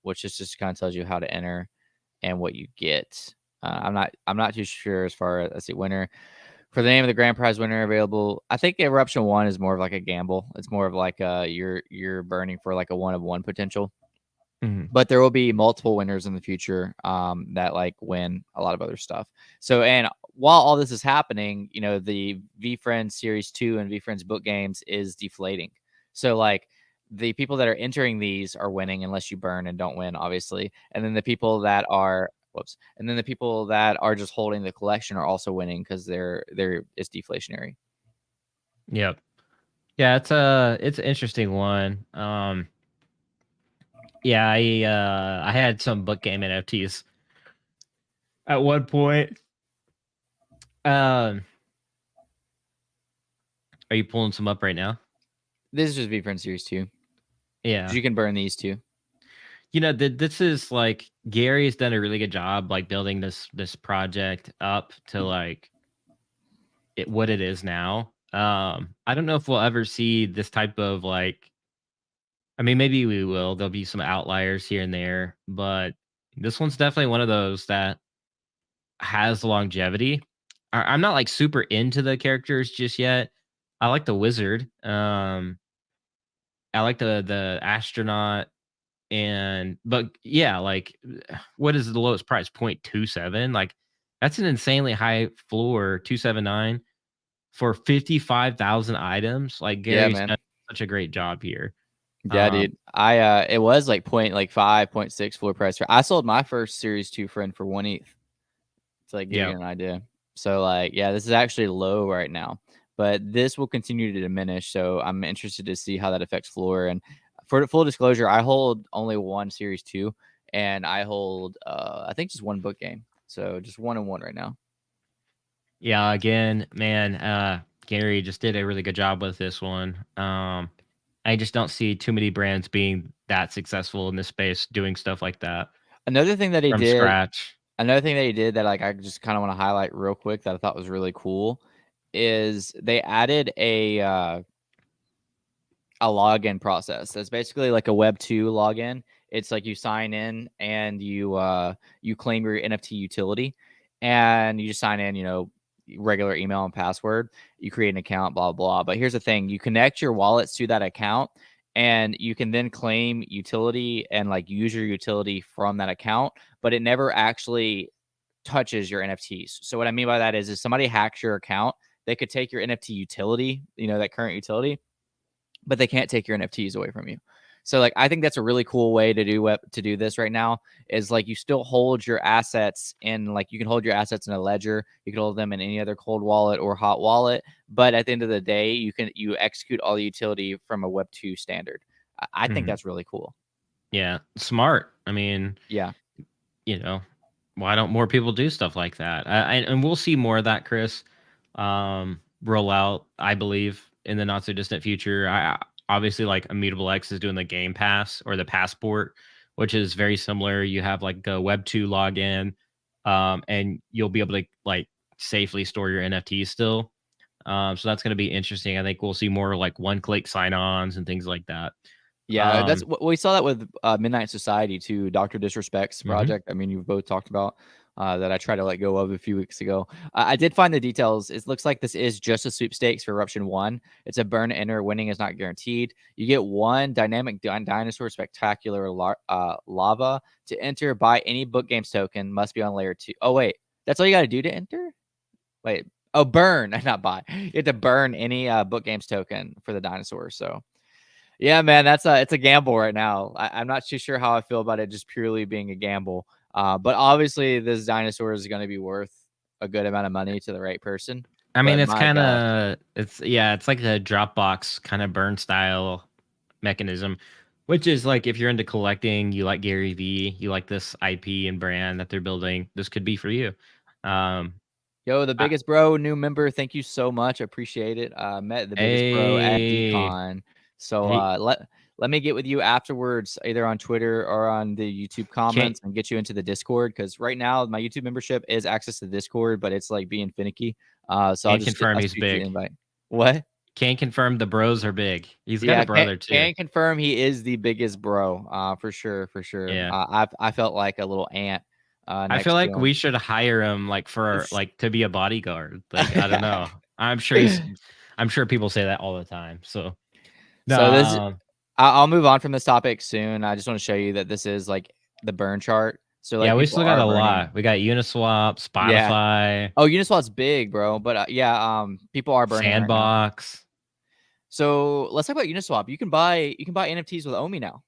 which is just kind of tells you how to enter and what you get. I'm not too sure as far as, let's see, winner. For the name of the grand prize winner available, I think Eruption 1 is more of like a gamble. It's more of like you're burning for like a 1 of 1 potential. But there will be multiple winners in the future that like win a lot of other stuff. So, and while all this is happening, you know, the VFriends Series 2 and VFriends book games is deflating. So like the people that are entering these are winning unless you burn and don't win, obviously. And then the people that are and then the people that are just holding the collection are also winning because it's deflationary. Yep. Yeah, it's an interesting one. Yeah, I had some book game NFTs at one point. Are you pulling some up right now? This is just VFriends Series 2. Yeah. You can burn these too. You know, this is like Gary's done a really good job like building this project up to like what it is now. I don't know if we'll ever see this type of like, I mean, maybe we will. There'll be some outliers here and there, but this one's definitely one of those that has longevity. I'm not like super into the characters just yet. I like the wizard. I like the astronaut. But yeah, like what is the lowest price? 0.27. Like that's an insanely high floor, 279 for 55,000 items. Like Yeah, Gary's man. done such a great job here. Yeah, dude. It was like 5.6 floor price. I sold my first Series 2 friend for 1 ETH to like give you an idea. So like, yeah, this is actually low right now, but this will continue to diminish. So I'm interested to see how that affects floor. And for full disclosure, I hold only one Series 2 and I hold I think just one book game. So just 1 and 1 right now. Yeah, again, man, Gary just did a really good job with this one. I just don't see too many brands being that successful in this space doing stuff like that. Another thing that he from did scratch. Another thing that he did that like I just kind of want to highlight real quick that I thought was really cool is they added a login process. That's basically like a Web 2 login. It's like you sign in and you claim your NFT utility and you just sign in, you know, regular email and password. You create an account, blah, blah. But here's the thing. You connect your wallets to that account and you can then claim utility and like use your utility from that account, but it never actually touches your NFTs. So what I mean by that is if somebody hacks your account, they could take your NFT utility, you know, that current utility, but they can't take your NFTs away from you. So like I think that's a really cool way to do this right now is like you still hold your assets in like you can hold your assets in a ledger, you can hold them in any other cold wallet or hot wallet, but at the end of the day you execute all the utility from a Web 2 standard. I think that's really cool. Yeah, smart. I mean, yeah, you know, why don't more people do stuff like that? And we'll see more of that, Chris, roll out, I believe, in the not so distant future. I obviously like Immutable X is doing the Game Pass or the Passport, which is very similar. You have like a Web 2 login, and you'll be able to like safely store your NFTs still. So that's going to be interesting. I think we'll see more like one-click sign-ons and things like that. Yeah, that's we saw that with Midnight Society too. Dr. Disrespect's project. I mean, you've both talked about that I tried to let go of a few weeks ago. I did find the details. It looks like this is just a sweepstakes for Eruption 1. It's a burn enter. Winning is not guaranteed. You get one dynamic dinosaur spectacular lava to enter. Buy any book games token. Must be on layer 2. Oh wait, that's all you got to do to enter. Wait, oh burn, not buy. You have to burn any book games token for the dinosaur. So. Yeah, man, it's a gamble right now. I'm not too sure how I feel about it just purely being a gamble. But obviously this dinosaur is going to be worth a good amount of money to the right person. I mean, But it's my kind gosh. of it's like a Dropbox kind of burn style mechanism Which is like, if you're into collecting, you like Gary Vee, you like this IP and brand that they're building, this could be for you. Yo, the biggest bro, new member. Thank you so much. Appreciate it. Met the biggest bro at Hey, DCon. So hey, let me get with you afterwards, either on Twitter or on the YouTube can't comments, and get you into the Discord. Because right now my YouTube membership is access to Discord, but it's like being finicky. So can't confirm I'll he's shoot you an big. invite. What? Can't confirm the bros are big. He's got Yeah, a brother too. can confirm he is the biggest bro. For sure, for sure. Yeah. I felt like a little ant I feel next to like him. we should hire him like for like to be a bodyguard. Like, I don't know. I'm sure people say that all the time. So So this no, I'll move on from this topic soon. I just want to show you that this is like the burn chart. So yeah, like we people still got are a burning. lot. We got Uniswap, Yeah. Spotify, Oh, Uniswap's big, bro. But yeah, people are burning right now. Sandbox. So let's talk about Uniswap. You can buy NFTs with Omi now.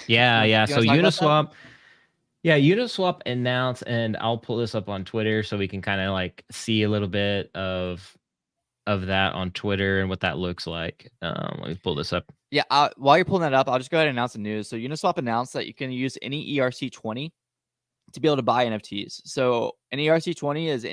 Yeah, yeah. You So want to talk about that? Uniswap, yeah, Uniswap announced, and I'll pull this up on Twitter so we can kind of like see a little bit of that on Twitter and what that looks like. Let me pull this up. Yeah. While you're pulling that up, I'll just go ahead and announce the news. So Uniswap announced that you can use any ERC20 to be able to buy NFTs. So an ERC20 is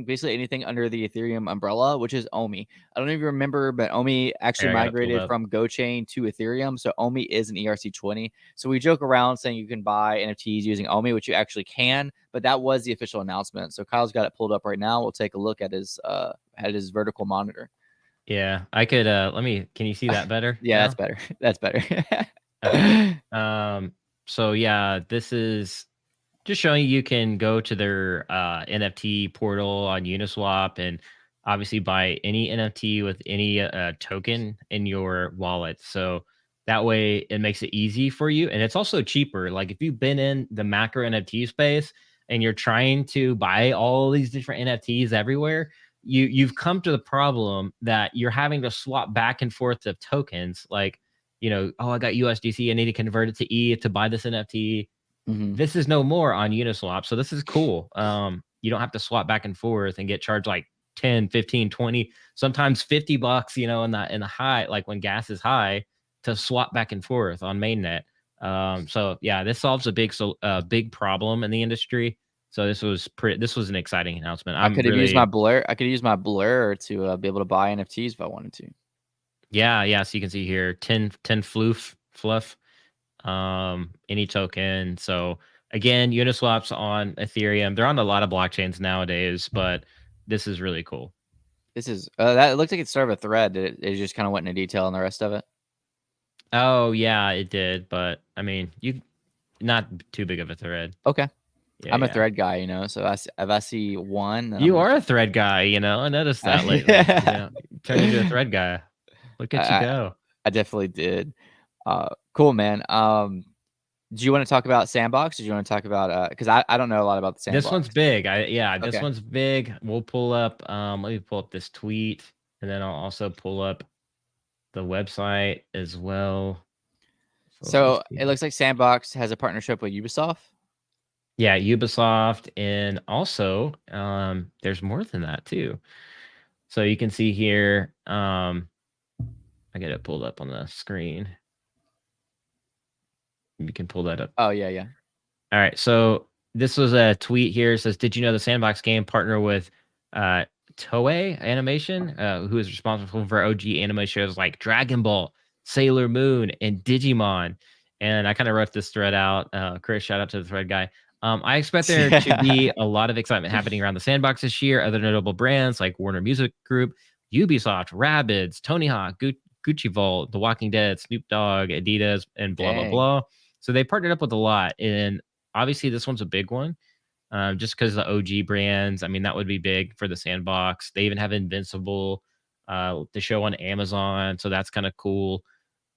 basically anything under the Ethereum umbrella, which is Omi. I don't know if you remember, but Omi actually Here, I got it pulled migrated up. from GoChain to Ethereum. So Omi is an ERC20. So we joke around saying you can buy NFTs using Omi, which you actually can, but that was the official announcement. So Kyle's got it pulled up right now. We'll take a look at his vertical monitor. Yeah, I could can you see that better? Yeah, now? that's better. That's better. Okay. So yeah, this is just showing you can go to their NFT portal on Uniswap and obviously buy any NFT with any token in your wallet. So that way it makes it easy for you. And it's also cheaper. Like if you've been in the macro NFT space and you're trying to buy all these different NFTs everywhere, you've come to the problem that you're having to swap back and forth of tokens. Like, oh, I got USDC, I need to convert it to E to buy this NFT. Mhm. This is no more on Uniswap. So this is cool. You don't have to swap back and forth and get charged like 10, 15, 20, sometimes $50, in the high, like when gas is high, to swap back and forth on mainnet. So yeah, this solves a big problem in the industry. So this was an exciting announcement. I could have used my blur. I could use my blur to be able to buy NFTs if I wanted to. Yeah. So you can see here 10 fluff. Any token. So again, Uniswap's on Ethereum. They're on a lot of blockchains nowadays, but this is really cool. This is that. It looks like it's sort of a thread. It just kind of went into detail on the rest of it. Oh yeah, it did, but I mean, you not too big of a thread. Okay, Yeah, I'm a thread guy, So if I see one, you are a thread guy. I noticed that lately. Yeah, turned into a thread guy. Look at you go. I definitely did. Cool, man. Do you want to talk about Sandbox? Or do you want to talk about because I don't know a lot about the Sandbox. This one's big. This Okay. one's big. We'll pull up. Let me pull up this tweet, and then I'll also pull up the website as well. So it looks like Sandbox has a partnership with Ubisoft. Yeah, Ubisoft, and also there's more than that too. So you can see here. I get it pulled up on the screen. You can pull that up. Oh yeah. All right. So this was a tweet here. It says, "Did you know the Sandbox game partner with Toei Animation, who is responsible for OG anime shows like Dragon Ball, Sailor Moon, and Digimon?" And I kind of wrote this thread out. Chris, shout out to the thread guy. I expect there to be a lot of excitement happening around the Sandbox this year. Other notable brands like Warner Music Group, Ubisoft, Rabbids, Tony Hawk, Gucci Vault, The Walking Dead, Snoop Dogg, Adidas, and blah, blah, blah. So they partnered up with a lot. And obviously this one's a big one. Just because the OG brands, I mean, that would be big for the Sandbox. They even have Invincible, the show on Amazon, so that's kind of cool.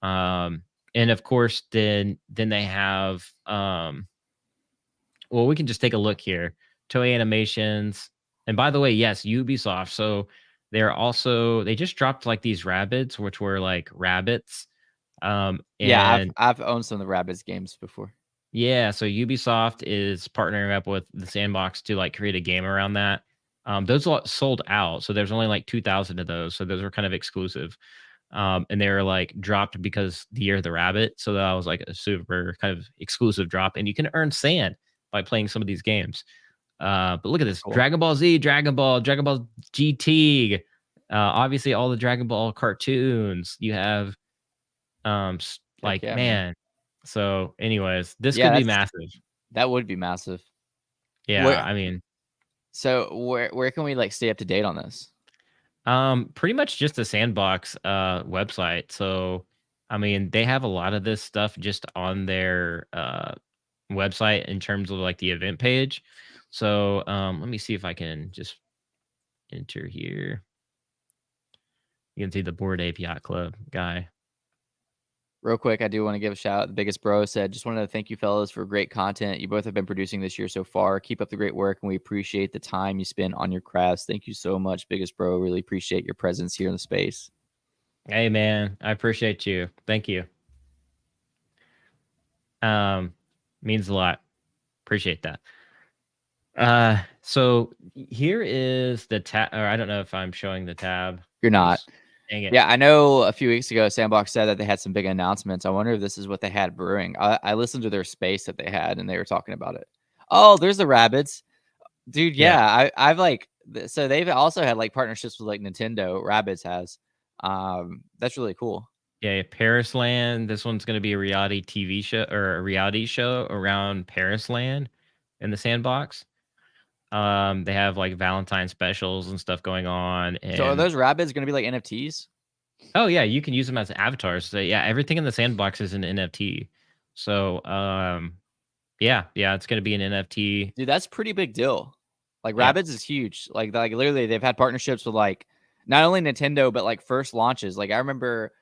And of course, then they have, well, we can just take a look here. Toei Animations, and by the way, yes, Ubisoft. So they just dropped like these Rabbids, which were like rabbits. Yeah, I've owned some of the Rabbids games before. Yeah, so Ubisoft is partnering up with the Sandbox to like create a game around that. Those sold out, so there's only like 2,000 of those, so those are kind of exclusive. and they were like dropped because the Year of the Rabbit. So that was like a super kind of exclusive drop, and you can earn sand by playing some of these games. But look at this: Cool. Dragon Ball Z, Dragon Ball GT. Obviously, all the Dragon Ball cartoons. You have, like, yeah, man. So, anyways, this Yeah, could be massive. that would be massive. Yeah, I mean, So where can we like stay up to date on this? pretty much just the Sandbox website. So, I mean, they have a lot of this stuff just on their website in terms of like the event page. So, let me see if I can just enter here. You can see the Board API Club guy. Real quick, I do want to give a shout out. The biggest bro said, just wanted to thank you fellas for great content you both have been producing this year so far. Keep up the great work, and we appreciate the time you spend on your crafts. Thank you so much, biggest bro. Really appreciate your presence here in the space. Hey man, I appreciate you. Thank you. Means a lot. Appreciate that. So here is the tab, or I don't know if I'm showing the tab. You're not. Dang it. Yeah, I know a few weeks ago, Sandbox said that they had some big announcements. I wonder if this is what they had brewing. I listened to their space that they had, and they were talking about it. Oh, there's the rabbits. Dude, yeah. I've like, so they've also had like partnerships with like Nintendo. Rabbids has. That's really cool. Yeah, Paris Land. This one's going to be a reality TV show or a reality show around Paris Land in the Sandbox. They have like Valentine specials and stuff going on. And so are those Rabbids going to be like NFTs? oh yeah, you can use them as avatars. So yeah, everything in the Sandbox is an NFT. So yeah, it's going to be an NFT. Dude, that's pretty big deal. Like Yeah. Rabbids is huge. Like literally they've had partnerships with like not only Nintendo but like first launches. Like I remember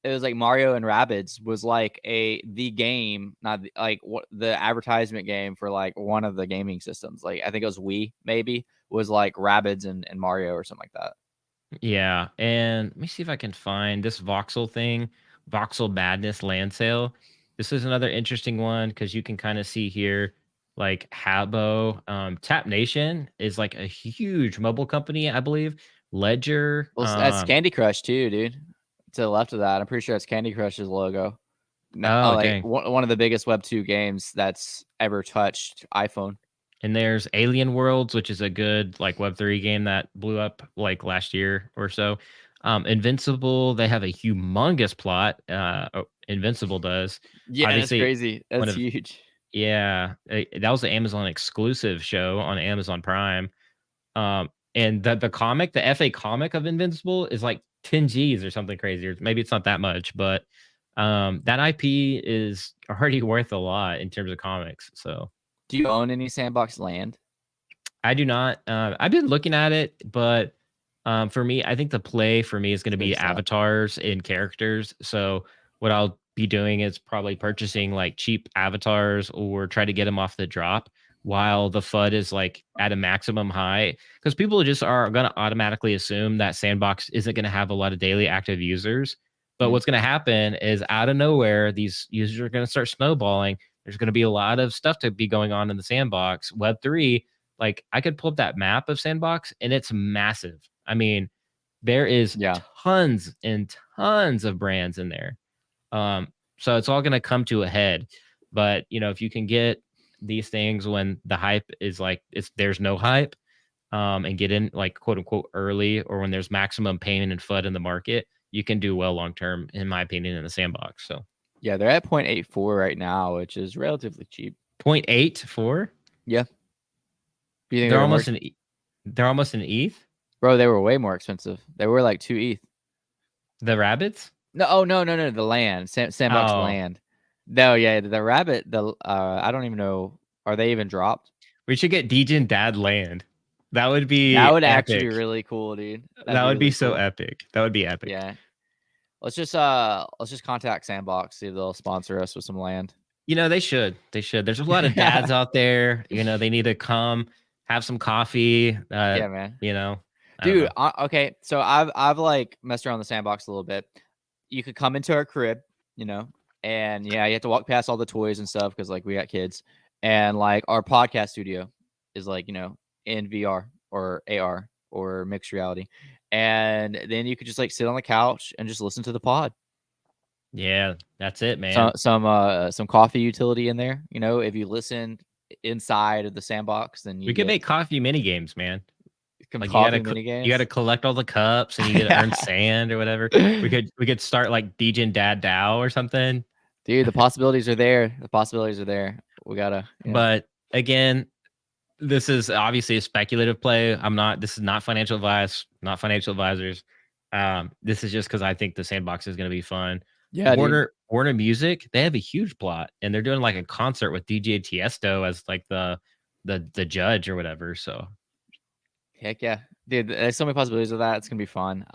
it was like Mario and Rabbids was like the game, not like what the advertisement game for like one of the gaming systems. Like I think it was Wii maybe was like Rabbids and Mario or something like that. Yeah, and let me see if I can find this voxel thing, voxel madness land sale. This is another interesting one because you can kind of see here, like Habbo, Tap Nation is like a huge mobile company, I believe. Ledger, Well, that's Candy Crush too, dude. To the left of that, I'm pretty sure it's Candy Crush's logo. oh Like dang, one of the biggest Web 2 games that's ever touched iPhone. and there's Alien Worlds, which is a good like Web3 game that blew up like last year or so. Invincible, they have a humongous plot. Invincible does. Yeah, that's Obviously, crazy. one That's of huge. yeah, that was the Amazon exclusive show on Amazon Prime. And the comic, the FA comic of Invincible is like 10 G's or something crazy. Or maybe it's not that much, but that IP is already worth a lot in terms of comics. So Do you own any Sandbox land? I do not. I've been looking at it, but for me, I think the play for me is going to be avatars and characters. So what I'll be doing is probably purchasing like cheap avatars or try to get them off the drop while the FUD is like at a maximum high. Because people just are going to automatically assume that Sandbox isn't going to have a lot of daily active users. But what's going to happen is out of nowhere, these users are going to start snowballing. There's going to be a lot of stuff to be going on in the Sandbox. Web3, like I could pull up that map of Sandbox and it's massive. I mean, there is tons and tons of brands in there. So it's all going to come to a head. But, you know, if you can get these things when the hype is like, there's no hype, and get in like quote unquote early, or when there's maximum pain and FUD in the market, you can do well long term, in my opinion, in the Sandbox. So yeah, they're at 0.84 right now, which is relatively cheap. 0.84? Yeah. Do you think They're almost an ETH? Bro, they were way more expensive. They were like 2 ETH. The rabbits? No, no. The land. Sandbox land. No, yeah, the rabbit, I don't even know. Are they even dropped? We should get Degen Dad land. That would be actually be really cool, dude. That would be so epic. That would be epic. Yeah. Let's just contact Sandbox, see if they'll sponsor us with some land. You know, they should. There's a lot of dads out there. You know, they need to come have some coffee. Yeah, man. You know, dude. Okay, so I've like messed around the Sandbox a little bit. You could come into our crib, you know, and yeah, you have to walk past all the toys and stuff because like we got kids, and like our podcast studio is like, you know, in VR or AR. or mixed reality, and then you could just like sit on the couch and just listen to the pod. Yeah, that's it, man. Some coffee utility in there. You know, if you listen inside of the sandbox, then you We could get make coffee mini games, man. some Like coffee mini you gotta games. collect all the cups and you get to earn sand or whatever. We could start like DJing Dad Dow or something. Dude, the possibilities are there. The possibilities are there. We gotta, yeah. But again, this is obviously a speculative play. This is not financial advice, not financial advisors. This is just because I think the sandbox is going to be fun. Yeah, dude. Warner Music, they have a huge plot and they're doing like a concert with DJ Tiesto as like the judge or whatever. So Heck yeah. Dude, there's so many possibilities of that. It's gonna be fun.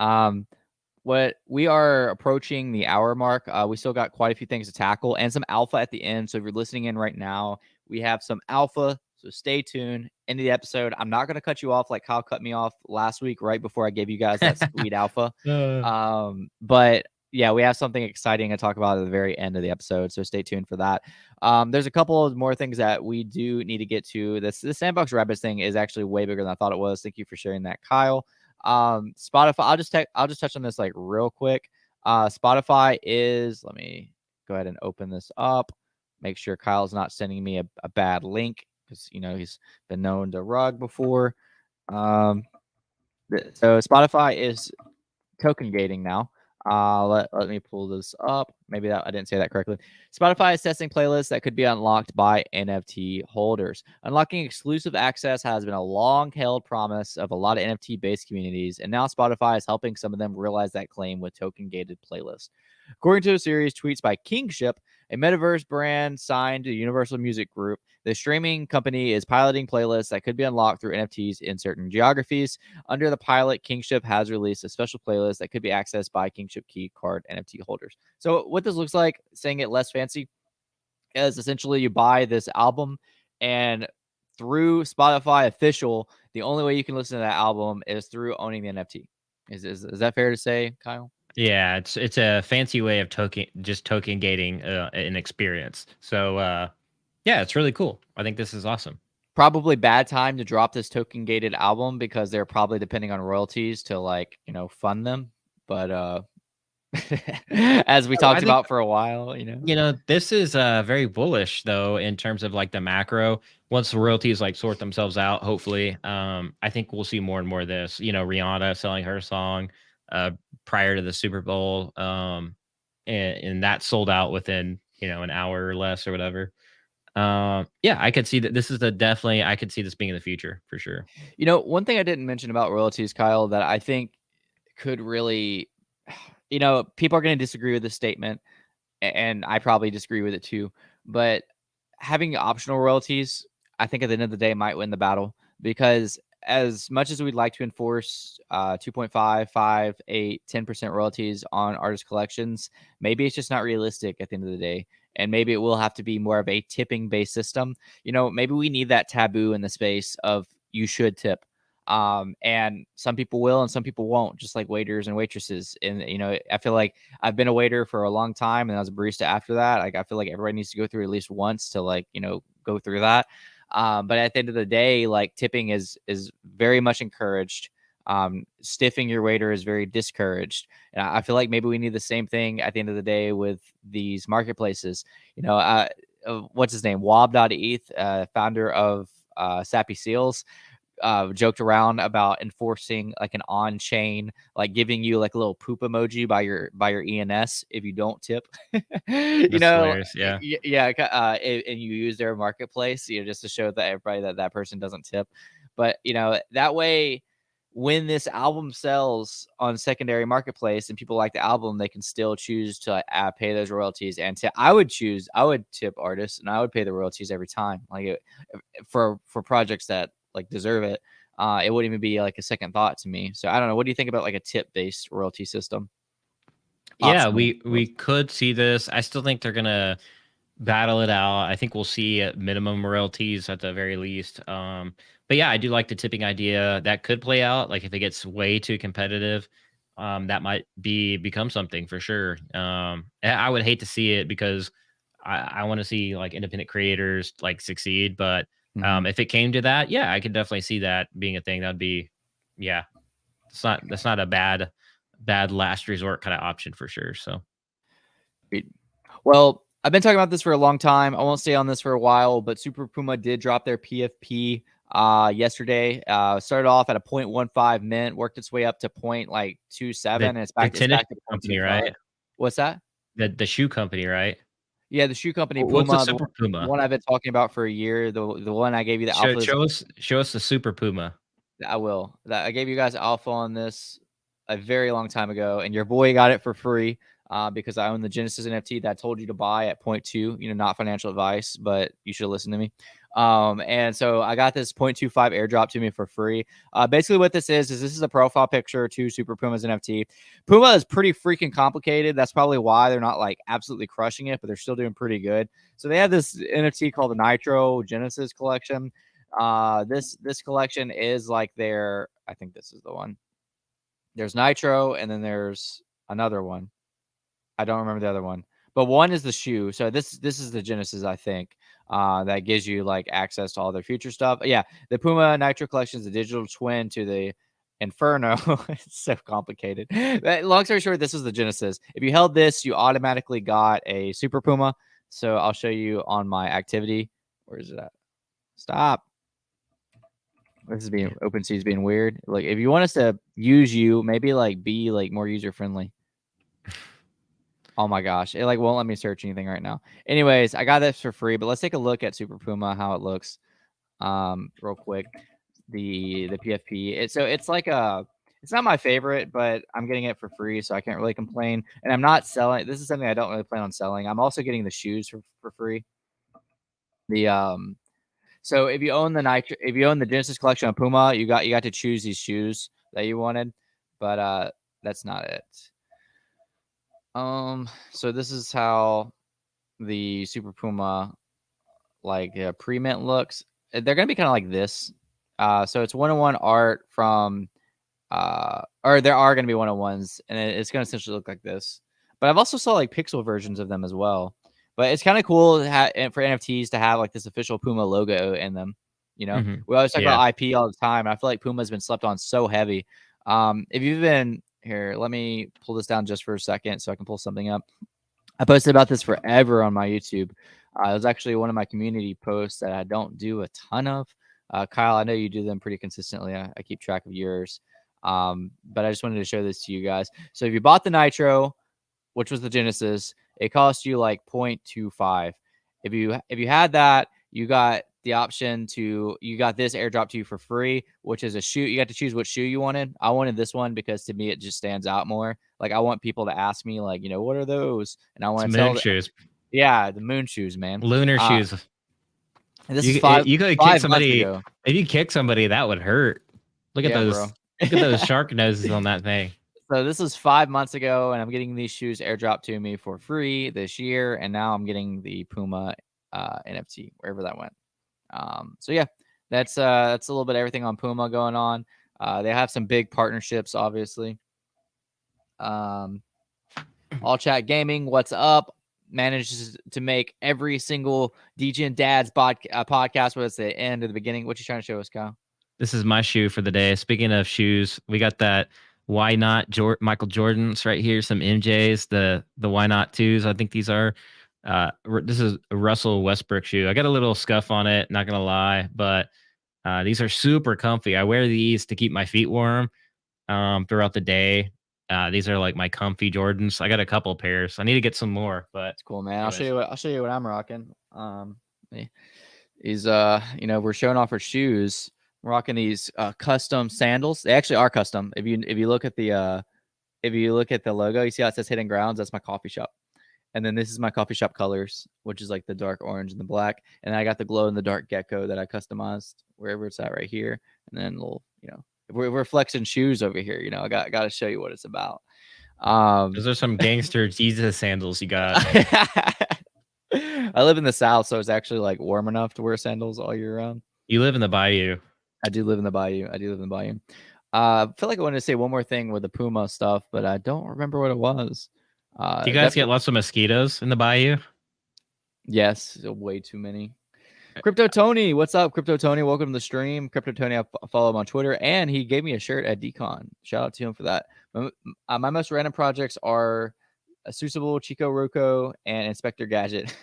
What we are approaching the hour mark. We still got quite a few things to tackle and some alpha at the end. So if you're listening in right now, we have some alpha. So stay tuned into the episode. I'm not going to cut you off like Kyle cut me off last week, right before I gave you guys that sweet alpha. But yeah, we have something exciting to talk about at the very end of the episode. So stay tuned for that. There's a couple of more things that we do need to get to. This Sandbox Rabbits thing is actually way bigger than I thought it was. Thank you for sharing that, Kyle. Spotify, I'll just touch on this like real quick. Spotify is, let me go ahead and open this up. Make sure Kyle's not sending me a bad link because you know he's been known to rug before. So Spotify is token gating now. Let me pull this up. Maybe I didn't say that correctly. Spotify is testing playlists that could be unlocked by NFT holders. Unlocking exclusive access has been a long-held promise of a lot of NFT-based communities, and now Spotify is helping some of them realize that claim with token-gated playlists. According to a series of tweets by Kingship, a metaverse brand signed to Universal Music Group, the streaming company is piloting playlists that could be unlocked through NFTs in certain geographies. Under the pilot, Kingship has released a special playlist that could be accessed by Kingship Key Card NFT holders. So what this looks like, saying it less fancy, is essentially you buy this album, and through Spotify official, the only way you can listen to that album is through owning the NFT. Is that fair to say, Kyle? yeah, it's a fancy way of token gating an experience. So yeah, it's really cool. I think this is awesome. Probably bad time to drop this token gated album because they're probably depending on royalties to like, you know, fund them. But as we talked about for a while, you know, this is very bullish though in terms of like the macro. Once the royalties like sort themselves out, hopefully, I think we'll see more and more of this. You know, Rihanna selling her song prior to the Super Bowl, and that sold out within an hour or less or whatever. Yeah, I could see that this is I could see this being in the future for sure. You know, one thing I didn't mention about royalties, Kyle, that I think could really, people are going to disagree with this statement, and I probably disagree with it too. But having optional royalties, I think at the end of the day might win the battle, because as much as we'd like to enforce 2.5, 5, 8, 10% royalties on artist collections, maybe it's just not realistic at the end of the day. And maybe it will have to be more of a tipping based system. You know, maybe we need that taboo in the space of you should tip. And some people will and some people won't, just like waiters and waitresses. And, I feel like I've been a waiter for a long time and I was a barista after that. Like, I feel like everybody needs to go through at least once to like, go through that. But at the end of the day, like tipping is very much encouraged. Stiffing your waiter is very discouraged. And I feel like maybe we need the same thing at the end of the day with these marketplaces. What's his name? Wob.eth, founder of Sappy Seals, joked around about enforcing like an on-chain, like giving you like a little poop emoji by your ENS if you don't tip. Hilarious, yeah. And you use their marketplace, just to show that everybody that person doesn't tip. But that way, when this album sells on secondary marketplace and people like the album, they can still choose to pay those royalties. And I would tip artists and I would pay the royalties every time, like for projects that like deserve it. It wouldn't even be like a second thought to me. So I don't know. What do you think about like a tip based royalty system? Yeah, we could see this. I still think they're gonna battle it out. I think we'll see minimum royalties at the very least. But yeah, I do like the tipping idea. That could play out. Like if it gets way too competitive, that might become something for sure. I would hate to see it because I want to see like independent creators like succeed. But if it came to that, yeah, I could definitely see that being a thing. That'd be yeah, that's not a bad last resort kind of option for sure. So, well, I've been talking about this for a long time. I won't stay on this for a while, but Super Puma did drop their PFP yesterday. Started off at a 0.15 mint, worked its way up to 0.27, and it's back to company, 0.25. right? What's that? The shoe company, right? Yeah, the shoe company What's Puma, the Super Puma? one I've been talking about for a year. The one I gave you the alpha. Show us the Super Puma. I will. I gave you guys alpha on this a very long time ago, and your boy got it for free because I own the Genesis NFT that I told you to buy at 0.2. You know, not financial advice, but you should listen to me. And so I got this 0.25 airdrop to me for free. Basically, what this is a profile picture to Super Puma's NFT. Puma is pretty freaking complicated. That's probably why they're not like absolutely crushing it, but they're still doing pretty good. So they have this NFT called the Nitro Genesis collection. This collection is like their, I think this is the one. There's Nitro, and then there's another one. I don't remember the other one, but one is the shoe. So this is the Genesis, I think, that gives you like access to all their future stuff. Yeah, the Puma Nitro collection is a digital twin to the Inferno. It's so complicated. But long story short, this is the Genesis. If you held this, you automatically got a Super Puma. So I'll show you on my activity. Where is it at? Stop. This is being OpenSea is being weird. Like, if you want us to use you, maybe like be like more user friendly. Oh my gosh, it like won't let me search anything right now. Anyways, I got this for free, but let's take a look at Super Puma, how it looks, real quick. The PFP. It's like it's not my favorite, but I'm getting it for free, so I can't really complain. And I'm not selling. This is something I don't really plan on selling. I'm also getting the shoes for free. So if you own the Genesis collection of Puma, you got to choose these shoes that you wanted, but that's not it. So this is how the Super Puma pre-mint looks. They're gonna be kind of like this. So it's 101 art from or there are gonna be 101s, and it's gonna essentially look like this. But I've also saw like pixel versions of them as well. But it's kind of cool for NFTs to have like this official Puma logo in them. You know, we always talk about IP all the time, and I feel like Puma's been slept on so heavy. If you've been here, let me pull this down just for a second so I can pull something up. I posted about this forever on my YouTube. It was actually one of my community posts that I don't do a ton of. Kyle, I know you do them pretty consistently. I keep track of yours. But I just wanted to show this to you guys. So if you bought the Nitro, which was the Genesis, it cost you like 0.25. If you had that, you got the option you got this airdrop to you for free, which is a shoe. You got to choose what shoe you wanted. I wanted this one because to me it just stands out more. Like I want people to ask me like, what are those? And I want to tell shoes. Yeah, the moon shoes, man. Lunar shoes. And this is five. You could kick somebody. If you kick somebody, that would hurt. Look at those. Bro. Look at those shark noses on that thing. So this was 5 months ago, and I'm getting these shoes airdropped to me for free this year, and now I'm getting the Puma NFT wherever that went. So yeah, that's a little bit of everything on Puma going on. They have some big partnerships, obviously. All Chat Gaming, what's up? Manages to make every single DJ and Dad's podcast, whether it's the end or the beginning. What you trying to show us, Kyle? This is my shoe for the day. Speaking of shoes, we got that Why Not Michael Jordan's right here. Some MJs, the Why Not 2s. I think these are. This is a Russell Westbrook shoe. I got a little scuff on it, not gonna lie, but these are super comfy. I wear these to keep my feet warm throughout the day. These are like my comfy Jordans. I got a couple pairs. I need to get some more, but it's cool, man. Anyways. I'll show you what I'm rocking. We're showing off our shoes. I'm rocking these custom sandals. They actually are custom. If you look at the logo, you see how it says Hidden Grounds? That's my coffee shop. And then this is my coffee shop colors, which is like the dark orange and the black. And I got the glow in the dark gecko that I customized wherever it's at right here. And then if we're flexing shoes over here, I got to show you what it's about. Those are some gangster Jesus sandals you got. I live in the South, so it's actually like warm enough to wear sandals all year round. You live in the bayou. I do live in the bayou. I feel like I wanted to say one more thing with the Puma stuff, but I don't remember what it was. Do you guys get lots of mosquitoes in the bayou? Yes, way too many. Crypto Tony, what's up, Crypto Tony? Welcome to the stream. Crypto Tony, I follow him on Twitter, and he gave me a shirt at Decon. Shout out to him for that. My most random projects are Susible, Chico Roco, and Inspector Gadget.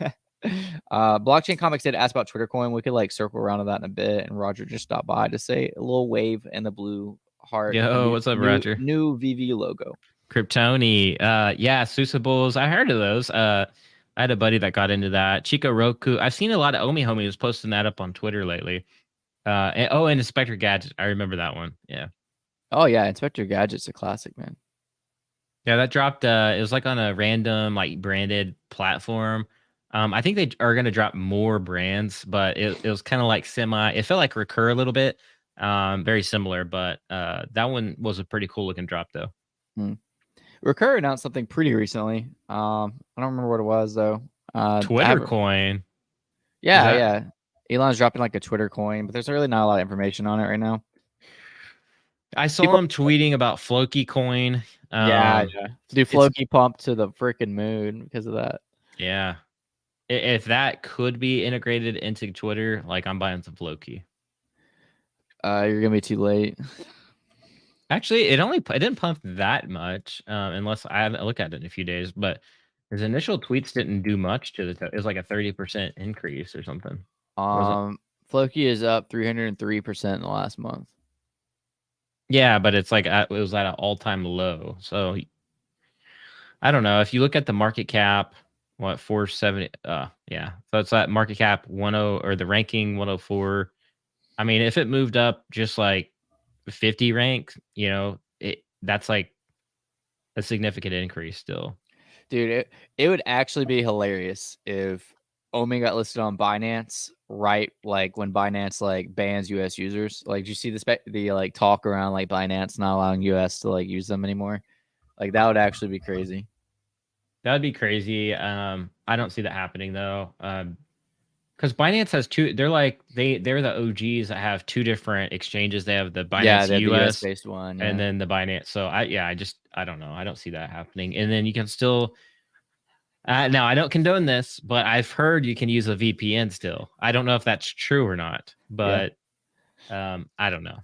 Blockchain Comics did ask about Twitter Coin. We could like circle around to that in a bit, and Roger just stopped by to say a little wave and the blue heart. Yo, what's up, Roger? New VV logo. Kryptoni. Yeah, Susables. I heard of those. I had a buddy that got into that. Chico Roku. I've seen a lot of Omi homies posting that up on Twitter lately. And Inspector Gadget. I remember that one. Yeah. Oh yeah, Inspector Gadget's a classic, man. Yeah, that dropped. It was like on a random like branded platform. I think they are going to drop more brands, but it was kind of like semi. It felt like Recur a little bit. Very similar, but that one was a pretty cool looking drop though. Recur announced something pretty recently. I don't remember what it was though. Twitter coin. Yeah. Elon's dropping like a Twitter coin, but there's really not a lot of information on it right now. I saw him tweeting about Floki coin. Yeah. Do Floki pump to the freaking moon because of that? Yeah. If that could be integrated into Twitter, like I'm buying some Floki. You're gonna be too late. Actually, it didn't pump that much, unless I haven't looked at it in a few days. But his initial tweets didn't do much to it was like a 30% increase or something. Floki is up 303% in the last month. Yeah, but it's like it was at an all-time low. So I don't know. If you look at the market cap, what 470? Yeah. So it's that market cap 10 or the ranking 104. I mean, if it moved up just like 50 ranks, that's like a significant increase still. Dude, it would actually be hilarious if Omi got listed on Binance, right? Like when Binance like bans US users. Like, do you see the like talk around like Binance not allowing US to like use them anymore? Like that would actually be crazy. That would be crazy. I don't see that happening though. Because Binance has two. They're the OGs that have two different exchanges. They have the Binance US based one, and then the Binance. So I don't know. I don't see that happening. And then you can still. Now I don't condone this, but I've heard you can use a VPN still. I don't know if that's true or not, but I don't know.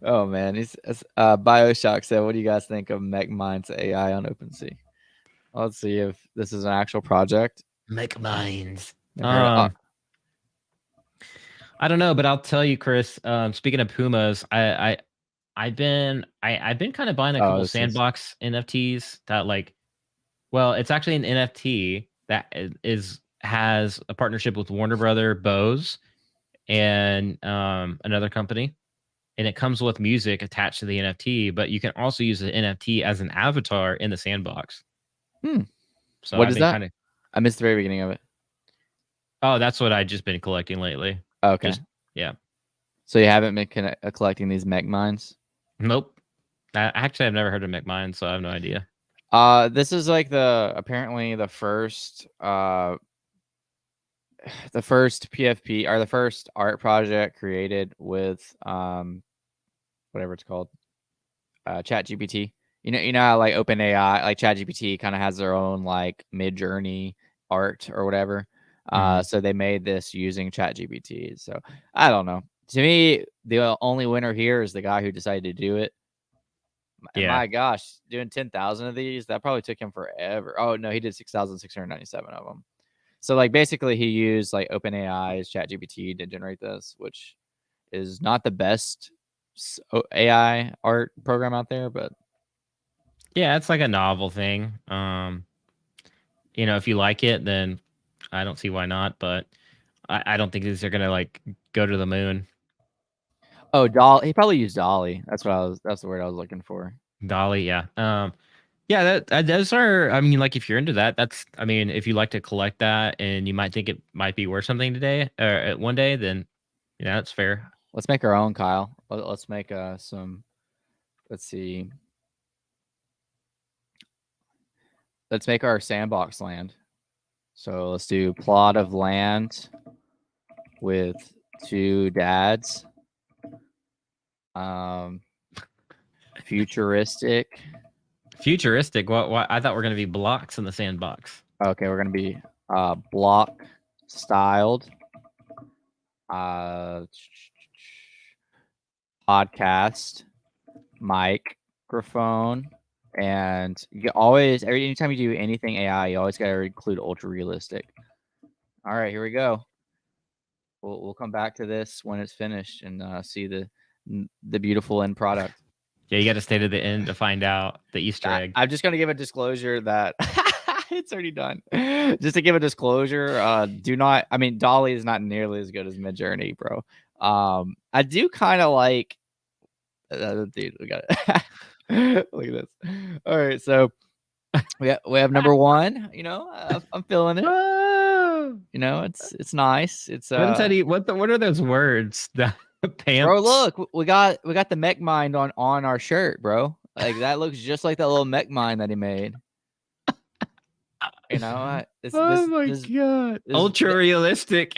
Oh man, BioShock said, "What do you guys think of MechMind's AI on OpenSea?" Let's see if this is an actual project. MechMinds. I don't know, but I'll tell you, Chris. Speaking of Pumas, I've been kind of buying a couple sandbox NFTs that it's actually an NFT that has a partnership with Warner Brother Bose and another company, and it comes with music attached to the NFT, but you can also use the NFT as an avatar in the sandbox. So what is that? I missed the very beginning of it. Oh, that's what I've just been collecting lately. Okay. Yeah. So you haven't been collecting these MechMinds? Nope. Actually, I've never heard of MechMind, so I have no idea. This is like apparently the first PFP or the first art project created with whatever it's called, ChatGPT. You know how like OpenAI, like ChatGPT kind of has their own like Mid-Journey art or whatever. So they made this using ChatGPT. So I don't know. To me, the only winner here is the guy who decided to do it. Yeah. My gosh, doing 10,000 of these, that probably took him forever. Oh no, he did 6,697 of them. So like basically he used like OpenAI's ChatGPT to generate this, which is not the best AI art program out there, but yeah, it's like a novel thing. If you like it, then I don't see why not, but I don't think these are gonna like go to the moon. Oh, Dolly. He probably used Dolly. That's the word I was looking for. Dolly, yeah. Yeah, those are, I mean, like if you're into that, if you like to collect that and you might think it might be worth something today or one day, then that's fair. Let's make our own, Kyle. Let's make some, let's see. Let's make our sandbox land. So let's do plot of land with 2 dads. Futuristic. Futuristic? What? I thought we're going to be blocks in the sandbox. Okay, we're gonna be block styled podcast microphone, and you always anytime you do anything AI, you always gotta include ultra realistic. All right, here we go. We'll come back to this when it's finished and see the beautiful end product. Yeah, you got to stay to the end to find out the Easter egg. I'm just gonna give a disclosure that it's already done. Just to give a disclosure, do not. I mean, Dolly is not nearly as good as Midjourney, bro. I do kind of like. Dude, we got it. Look at this. All right, so we have number one. You know, I'm feeling it. You know, it's nice. It's What are those words? The pants. Bro, look, we got the mech mind on our shirt, bro. Like that looks just like that little mech mind that he made. You know, God, ultra realistic.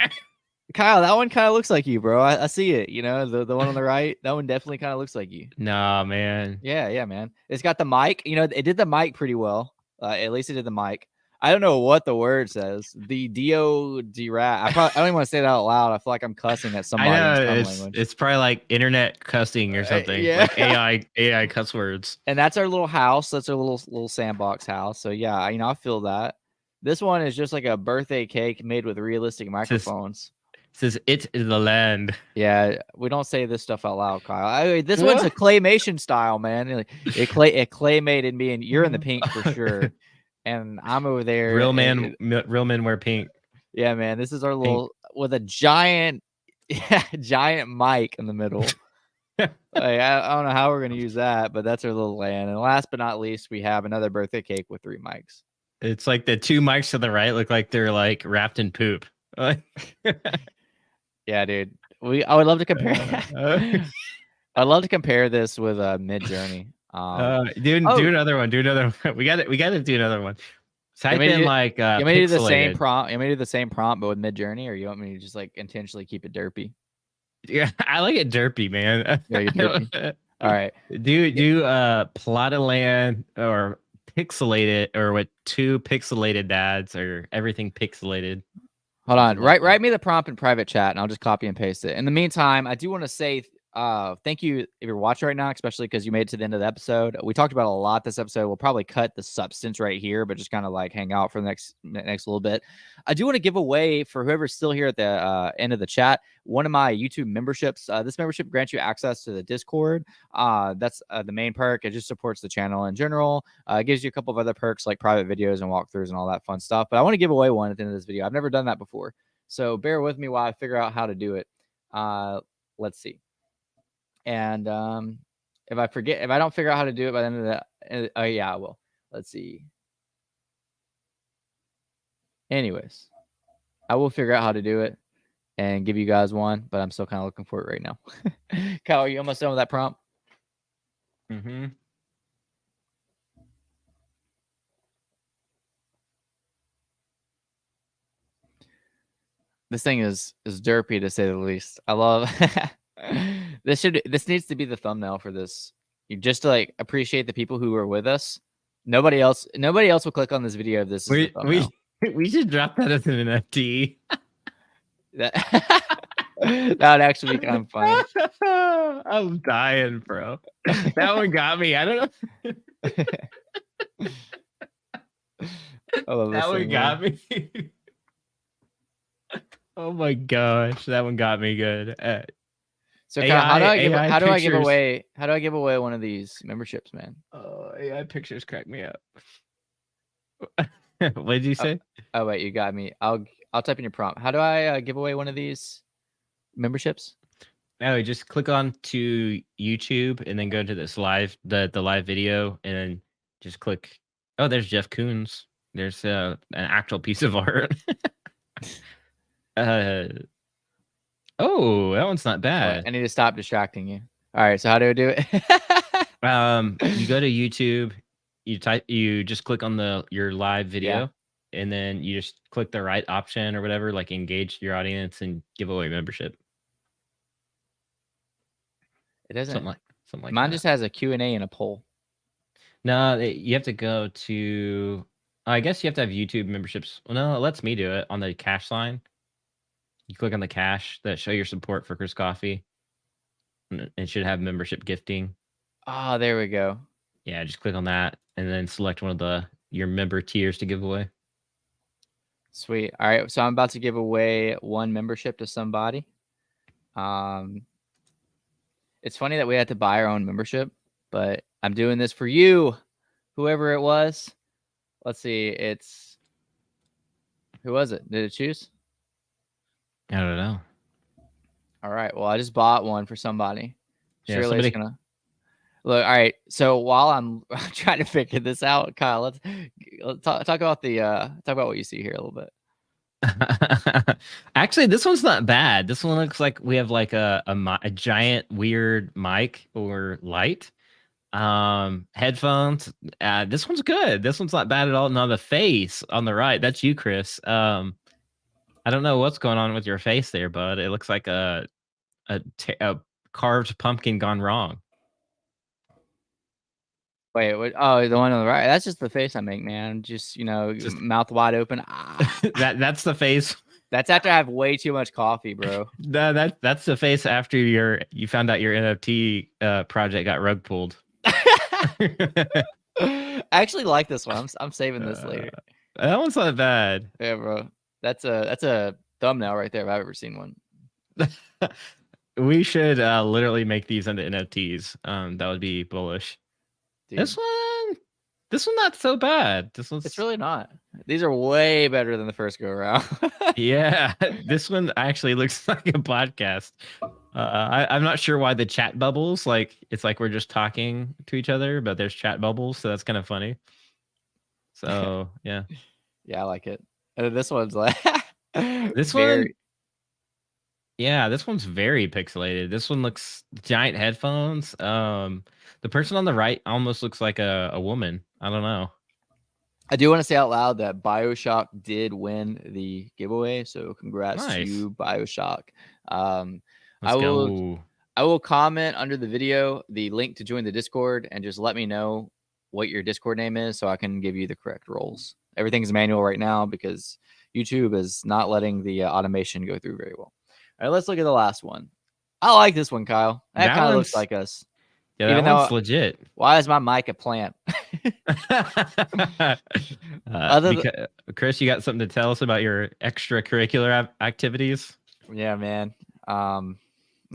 Kyle, that one kind of looks like you, bro. I see it. You know, the one on the right, that one definitely kind of looks like you. Nah, man. Yeah, man. It's got the mic. You know, it did the mic pretty well. At least it did the mic. I don't know what the word says. The D-O-D-rat. I don't even want to say that out loud. I feel like I'm cussing at somebody in some language. It's probably like internet cussing or something. Yeah. Like AI cuss words. And that's our little house. That's our little sandbox house. So yeah, you know, I feel that. This one is just like a birthday cake made with realistic microphones. Says it is the land. Yeah, we don't say this stuff out loud, Kyle. This one's a claymation style, man. It claymated me, and you're in the pink for sure. And I'm over there. Real men wear pink. Yeah, man. This is our little with a giant mic in the middle. Like, I don't know how we're gonna use that, but that's our little land. And last but not least, we have another birthday cake with 3 mics. It's like the 2 mics to the right look like they're like wrapped in poop. Yeah, dude. I would love to compare. I'd love to compare this with Midjourney. Do another one. Do another one. We got to do another one. Type in like you want me to do the same prompt? You want me to do the same prompt but with Midjourney, or you want me to just like intentionally keep it derpy? Yeah, I like it derpy, man. Yeah, you're derpy. All right. Do plot of land or pixelated, or what 2 pixelated dads, or everything pixelated. Hold on. Write me the prompt in private chat and I'll just copy and paste it. In the meantime, I do want to say thank you if you're watching right now, especially because you made it to the end of the episode. We talked about a lot this episode. We'll probably cut the substance right here, but just kind of like hang out for the next little bit. I do want to give away, for whoever's still here at the end of the chat, one of my YouTube memberships. This membership grants you access to the Discord. That's the main perk. It just supports the channel in general. It gives you a couple of other perks like private videos and walkthroughs and all that fun stuff. But I want to give away one at the end of this video. I've never done that before. So bear with me while I figure out how to do it. Let's see. And if I don't figure out how to do it by the end of the, oh yeah, I will. Let's see. Anyways, I will figure out how to do it and give you guys one, but I'm still kind of looking for it right now. Kyle, are you almost done with that prompt? Mm-hmm. This thing is derpy to say the least. I love this needs to be the thumbnail for this. You just to like appreciate the people who are with us. Nobody else will click on this video if this is the thumbnail. We should drop that as an NFT. That would actually be kind of funny. I'm dying, bro. That one got me. I don't know. That one got me. Oh my gosh, that one got me good. So Kyle, how do I give away one of these memberships, man? Oh, AI pictures crack me up. What did you say? Oh wait, you got me. I'll type in your prompt. How do I give away one of these memberships? No, just click on to YouTube and then go to this live the live video and then just click. Oh, there's Jeff Koons. There's an actual piece of art. Oh, that one's not bad. I need to stop distracting you. All right, so how do I do it? You go to YouTube, you just click on your live video, and then you just click the right option or whatever, like engage your audience and give away membership. It doesn't. Something like mine that. just has a Q&A and a poll. No, you have to go to I guess you have to have YouTube memberships. Well, no, it lets me do it on the cash line. You click on the cash that show your support for Chris Coffee. And it should have membership gifting. Oh, there we go. Yeah, just click on that and then select one of your member tiers to give away. Sweet. All right, so I'm about to give away one membership to somebody. It's funny that we had to buy our own membership, but I'm doing this for you, whoever it was. Let's see. Who was it? Did it choose? I don't know. All right. Well, I just bought one for somebody. Yeah, Surely somebody... it's gonna look. All right. So while I'm trying to figure this out, Kyle, let's talk about what you see here a little bit. Actually, this one's not bad. This one looks like we have like a giant weird mic or light. Headphones. This one's good. This one's not bad at all. Now the face on the right, that's you, Chris. I don't know what's going on with your face there, bud. It looks like a carved pumpkin gone wrong. Wait, what? Oh, the one on the right. That's just the face I make, man. Just mouth wide open. That's the face. That's after I have way too much coffee, bro. That's the face after you found out your NFT project got rug pulled. I actually like this one. I'm saving this later. That one's not bad. Yeah, bro. That's a thumbnail right there if I've ever seen one. We should literally make these into NFTs. That would be bullish. Dude. This one not so bad. It's really not. These are way better than the first go around. Yeah, this one actually looks like a podcast. I'm not sure why the chat bubbles, like it's like we're just talking to each other, but there's chat bubbles, so that's kind of funny. So yeah. Yeah, I like it. And this one's like this one. Yeah, this one's very pixelated. This one looks giant headphones. The person on the right almost looks like a woman. I don't know. I do want to say out loud that BioShock did win the giveaway, so congrats to you, BioShock. I will comment under the video the link to join the Discord and just let me know what your Discord name is so I can give you the correct roles. Everything's manual right now because YouTube is not letting the automation go through very well. All right, let's look at the last one. I like this one, Kyle. That kind of looks like us. Yeah, that one's legit. Why is my mic a plant? Chris, you got something to tell us about your extracurricular activities? Yeah, man. Not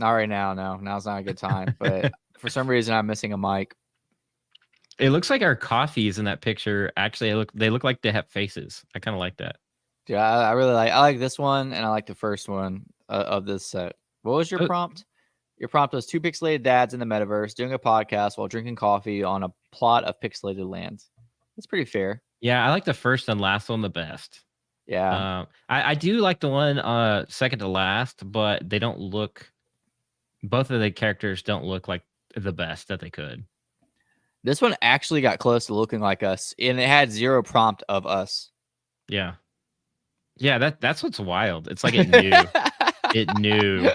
right now. No, now's not a good time. But for some reason, I'm missing a mic. It looks like our coffees in that picture. Actually, they look like they have faces. I kind of like that. Yeah, I really like this one, and I like the first one of this set. What was your prompt? Your prompt was 2 pixelated dads in the metaverse doing a podcast while drinking coffee on a plot of pixelated land. That's pretty fair. Yeah, I like the first and last one the best. Yeah. I do like the one second to last, but they don't look... Both of the characters don't look like the best that they could. This one actually got close to looking like us, and it had 0 prompt of us. Yeah. Yeah, that's what's wild. It's like it knew. It knew.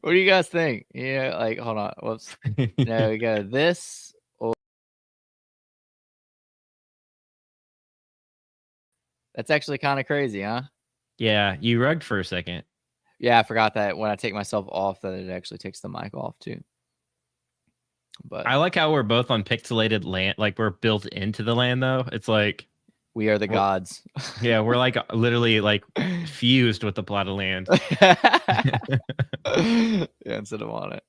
What do you guys think? Yeah, like hold on. Whoops. No, we go this. That's actually kind of crazy, huh? Yeah, you rugged for a second. Yeah, I forgot that when I take myself off, that it actually takes the mic off too. But I like how we're both on pixelated land, like we're built into the land though. It's like we are the gods. Yeah, we're like literally like fused with the plot of land. Yeah, instead of on it.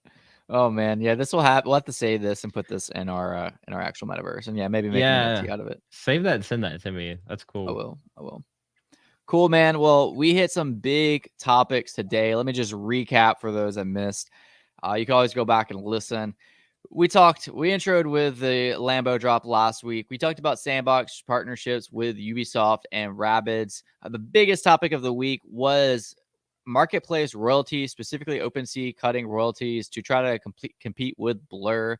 Oh man, yeah, this will happen. We'll have to save this and put this in our actual metaverse, and yeah, maybe make an NFT out of it. Save that and send that to me. That's cool. I will. Cool, man. Well, we hit some big topics today. Let me just recap for those that missed. You can always go back and listen. We introed with the Lambo drop last week. We talked about sandbox partnerships with Ubisoft and Rabbids. The biggest topic of the week was marketplace royalties, specifically OpenSea cutting royalties to try to compete with Blur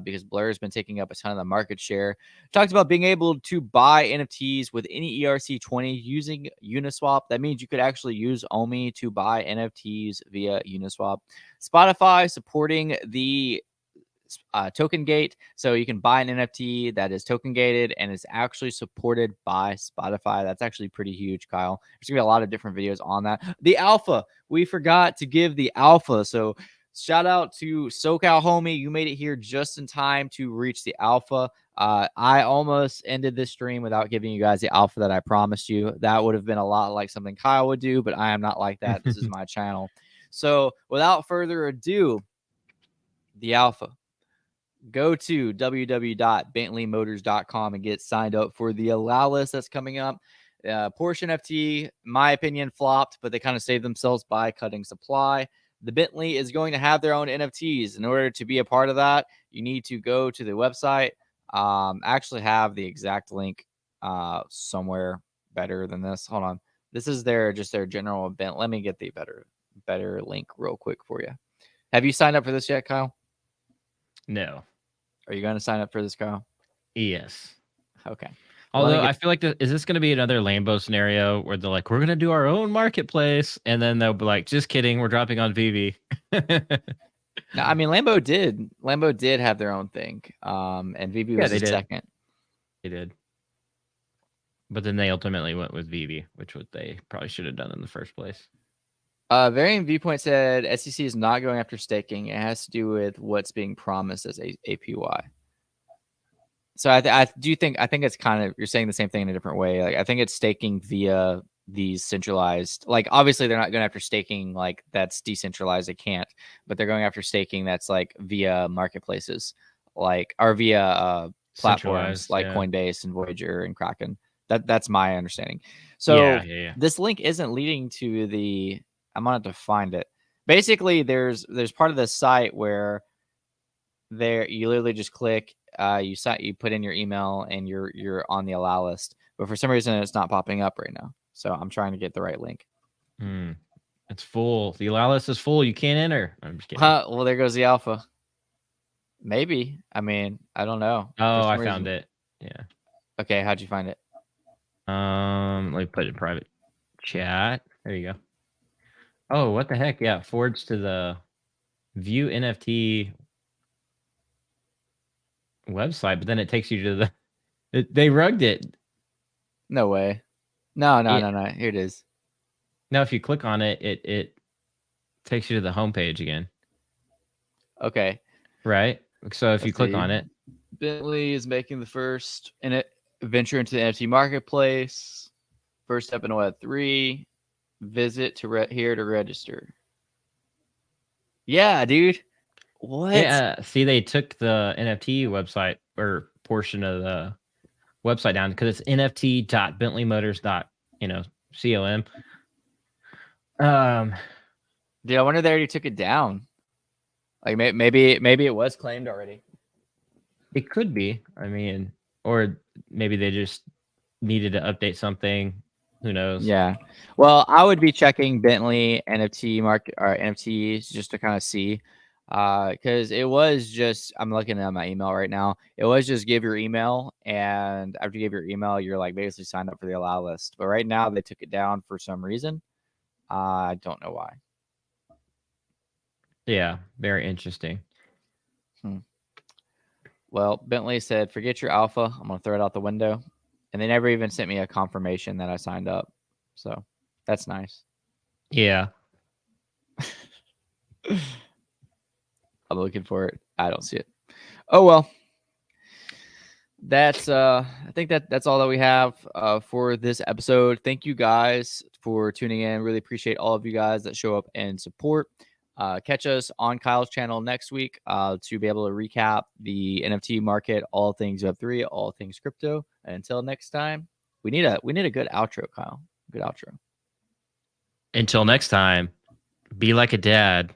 because Blur has been taking up a ton of the market share. Talked about being able to buy NFTs with any ERC20 using Uniswap. That means you could actually use OMI to buy NFTs via Uniswap. Spotify supporting the token gate. So you can buy an NFT that is token gated and is actually supported by Spotify. That's actually pretty huge, Kyle. There's gonna be a lot of different videos on that. The alpha, we forgot to give the alpha. So shout out to SoCal Homie. You made it here just in time to reach the alpha. I almost ended this stream without giving you guys the alpha that I promised you. That would have been a lot like something Kyle would do, but I am not like that. This is my channel. So without further ado, the alpha. Go to www.bentleymotors.com and get signed up for the allow list that's coming up. Porsche NFT, my opinion, flopped, but they kind of saved themselves by cutting supply. The Bentley is going to have their own NFTs. In order to be a part of that, you need to go to the website. Actually have the exact link somewhere better than this. Hold on. This is their general event. Let me get the better link real quick for you. Have you signed up for this yet, Kyle? No. Are you going to sign up for this, Kyle? Yes. Okay. Although I feel like is this going to be another Lambo scenario where they're like, we're going to do our own marketplace, and then they'll be like, just kidding, we're dropping on VV. No, I mean Lambo did have their own thing, and VV was the second. They did, but then they ultimately went with VV, which what they probably should have done in the first place. Varying Viewpoint said SEC is not going after staking. It has to do with what's being promised as APY. So I think it's kind of, you're saying the same thing in a different way. Like I think it's staking via these centralized, like obviously they're not going after staking like that's decentralized. They can't, but they're going after staking that's like via marketplaces, like or via platforms like Coinbase and Voyager and Kraken. That's my understanding. So this link isn't leading to the. I'm gonna have to find it. Basically, there's part of the site where you literally just click. You put in your email and you're on the allow list, but for some reason it's not popping up right now. So I'm trying to get the right link. It's full. The allow list is full. You can't enter. I'm just kidding. Well, there goes the alpha. Maybe. I mean, I don't know. Oh, I found it. Yeah. Okay, how'd you find it? Let me put it in private chat. There you go. Oh, what the heck? Yeah, forwards to the View NFT website, but then it takes you to they rugged it. No way. No. Here it is. Now, if you click on it, it takes you to the homepage again. Okay. Right. So if you click on it, Bentley is making the first venture into the NFT marketplace. First step in Web3. Visit here to register. Yeah, dude. What? Yeah. See, they took the NFT website or portion of the website down because it's nft.bentleymotors.com. Dude, I wonder they already took it down. Like maybe it was claimed already. It could be. I mean, or maybe they just needed to update something. Who knows? Yeah. Well, I would be checking Bentley NFT market or NFTs just to kind of see. Because it was just, I'm looking at my email right now. It was just give your email, and after you give your email, you're like basically signed up for the allow list. But right now they took it down for some reason. I don't know why. Yeah, very interesting. Well, Bentley said, forget your alpha. I'm going to throw it out the window. And they never even sent me a confirmation that I signed up. So that's nice. Yeah. I'm looking for it. I don't see it. Oh, well. That's I think that's all that we have for this episode. Thank you guys for tuning in. Really appreciate all of you guys that show up and support. Catch us on Kyle's channel next week to be able to recap the NFT market, all things Web3, all things crypto. And until next time, we need a good outro, Kyle. Good outro. Until next time, be like a dad.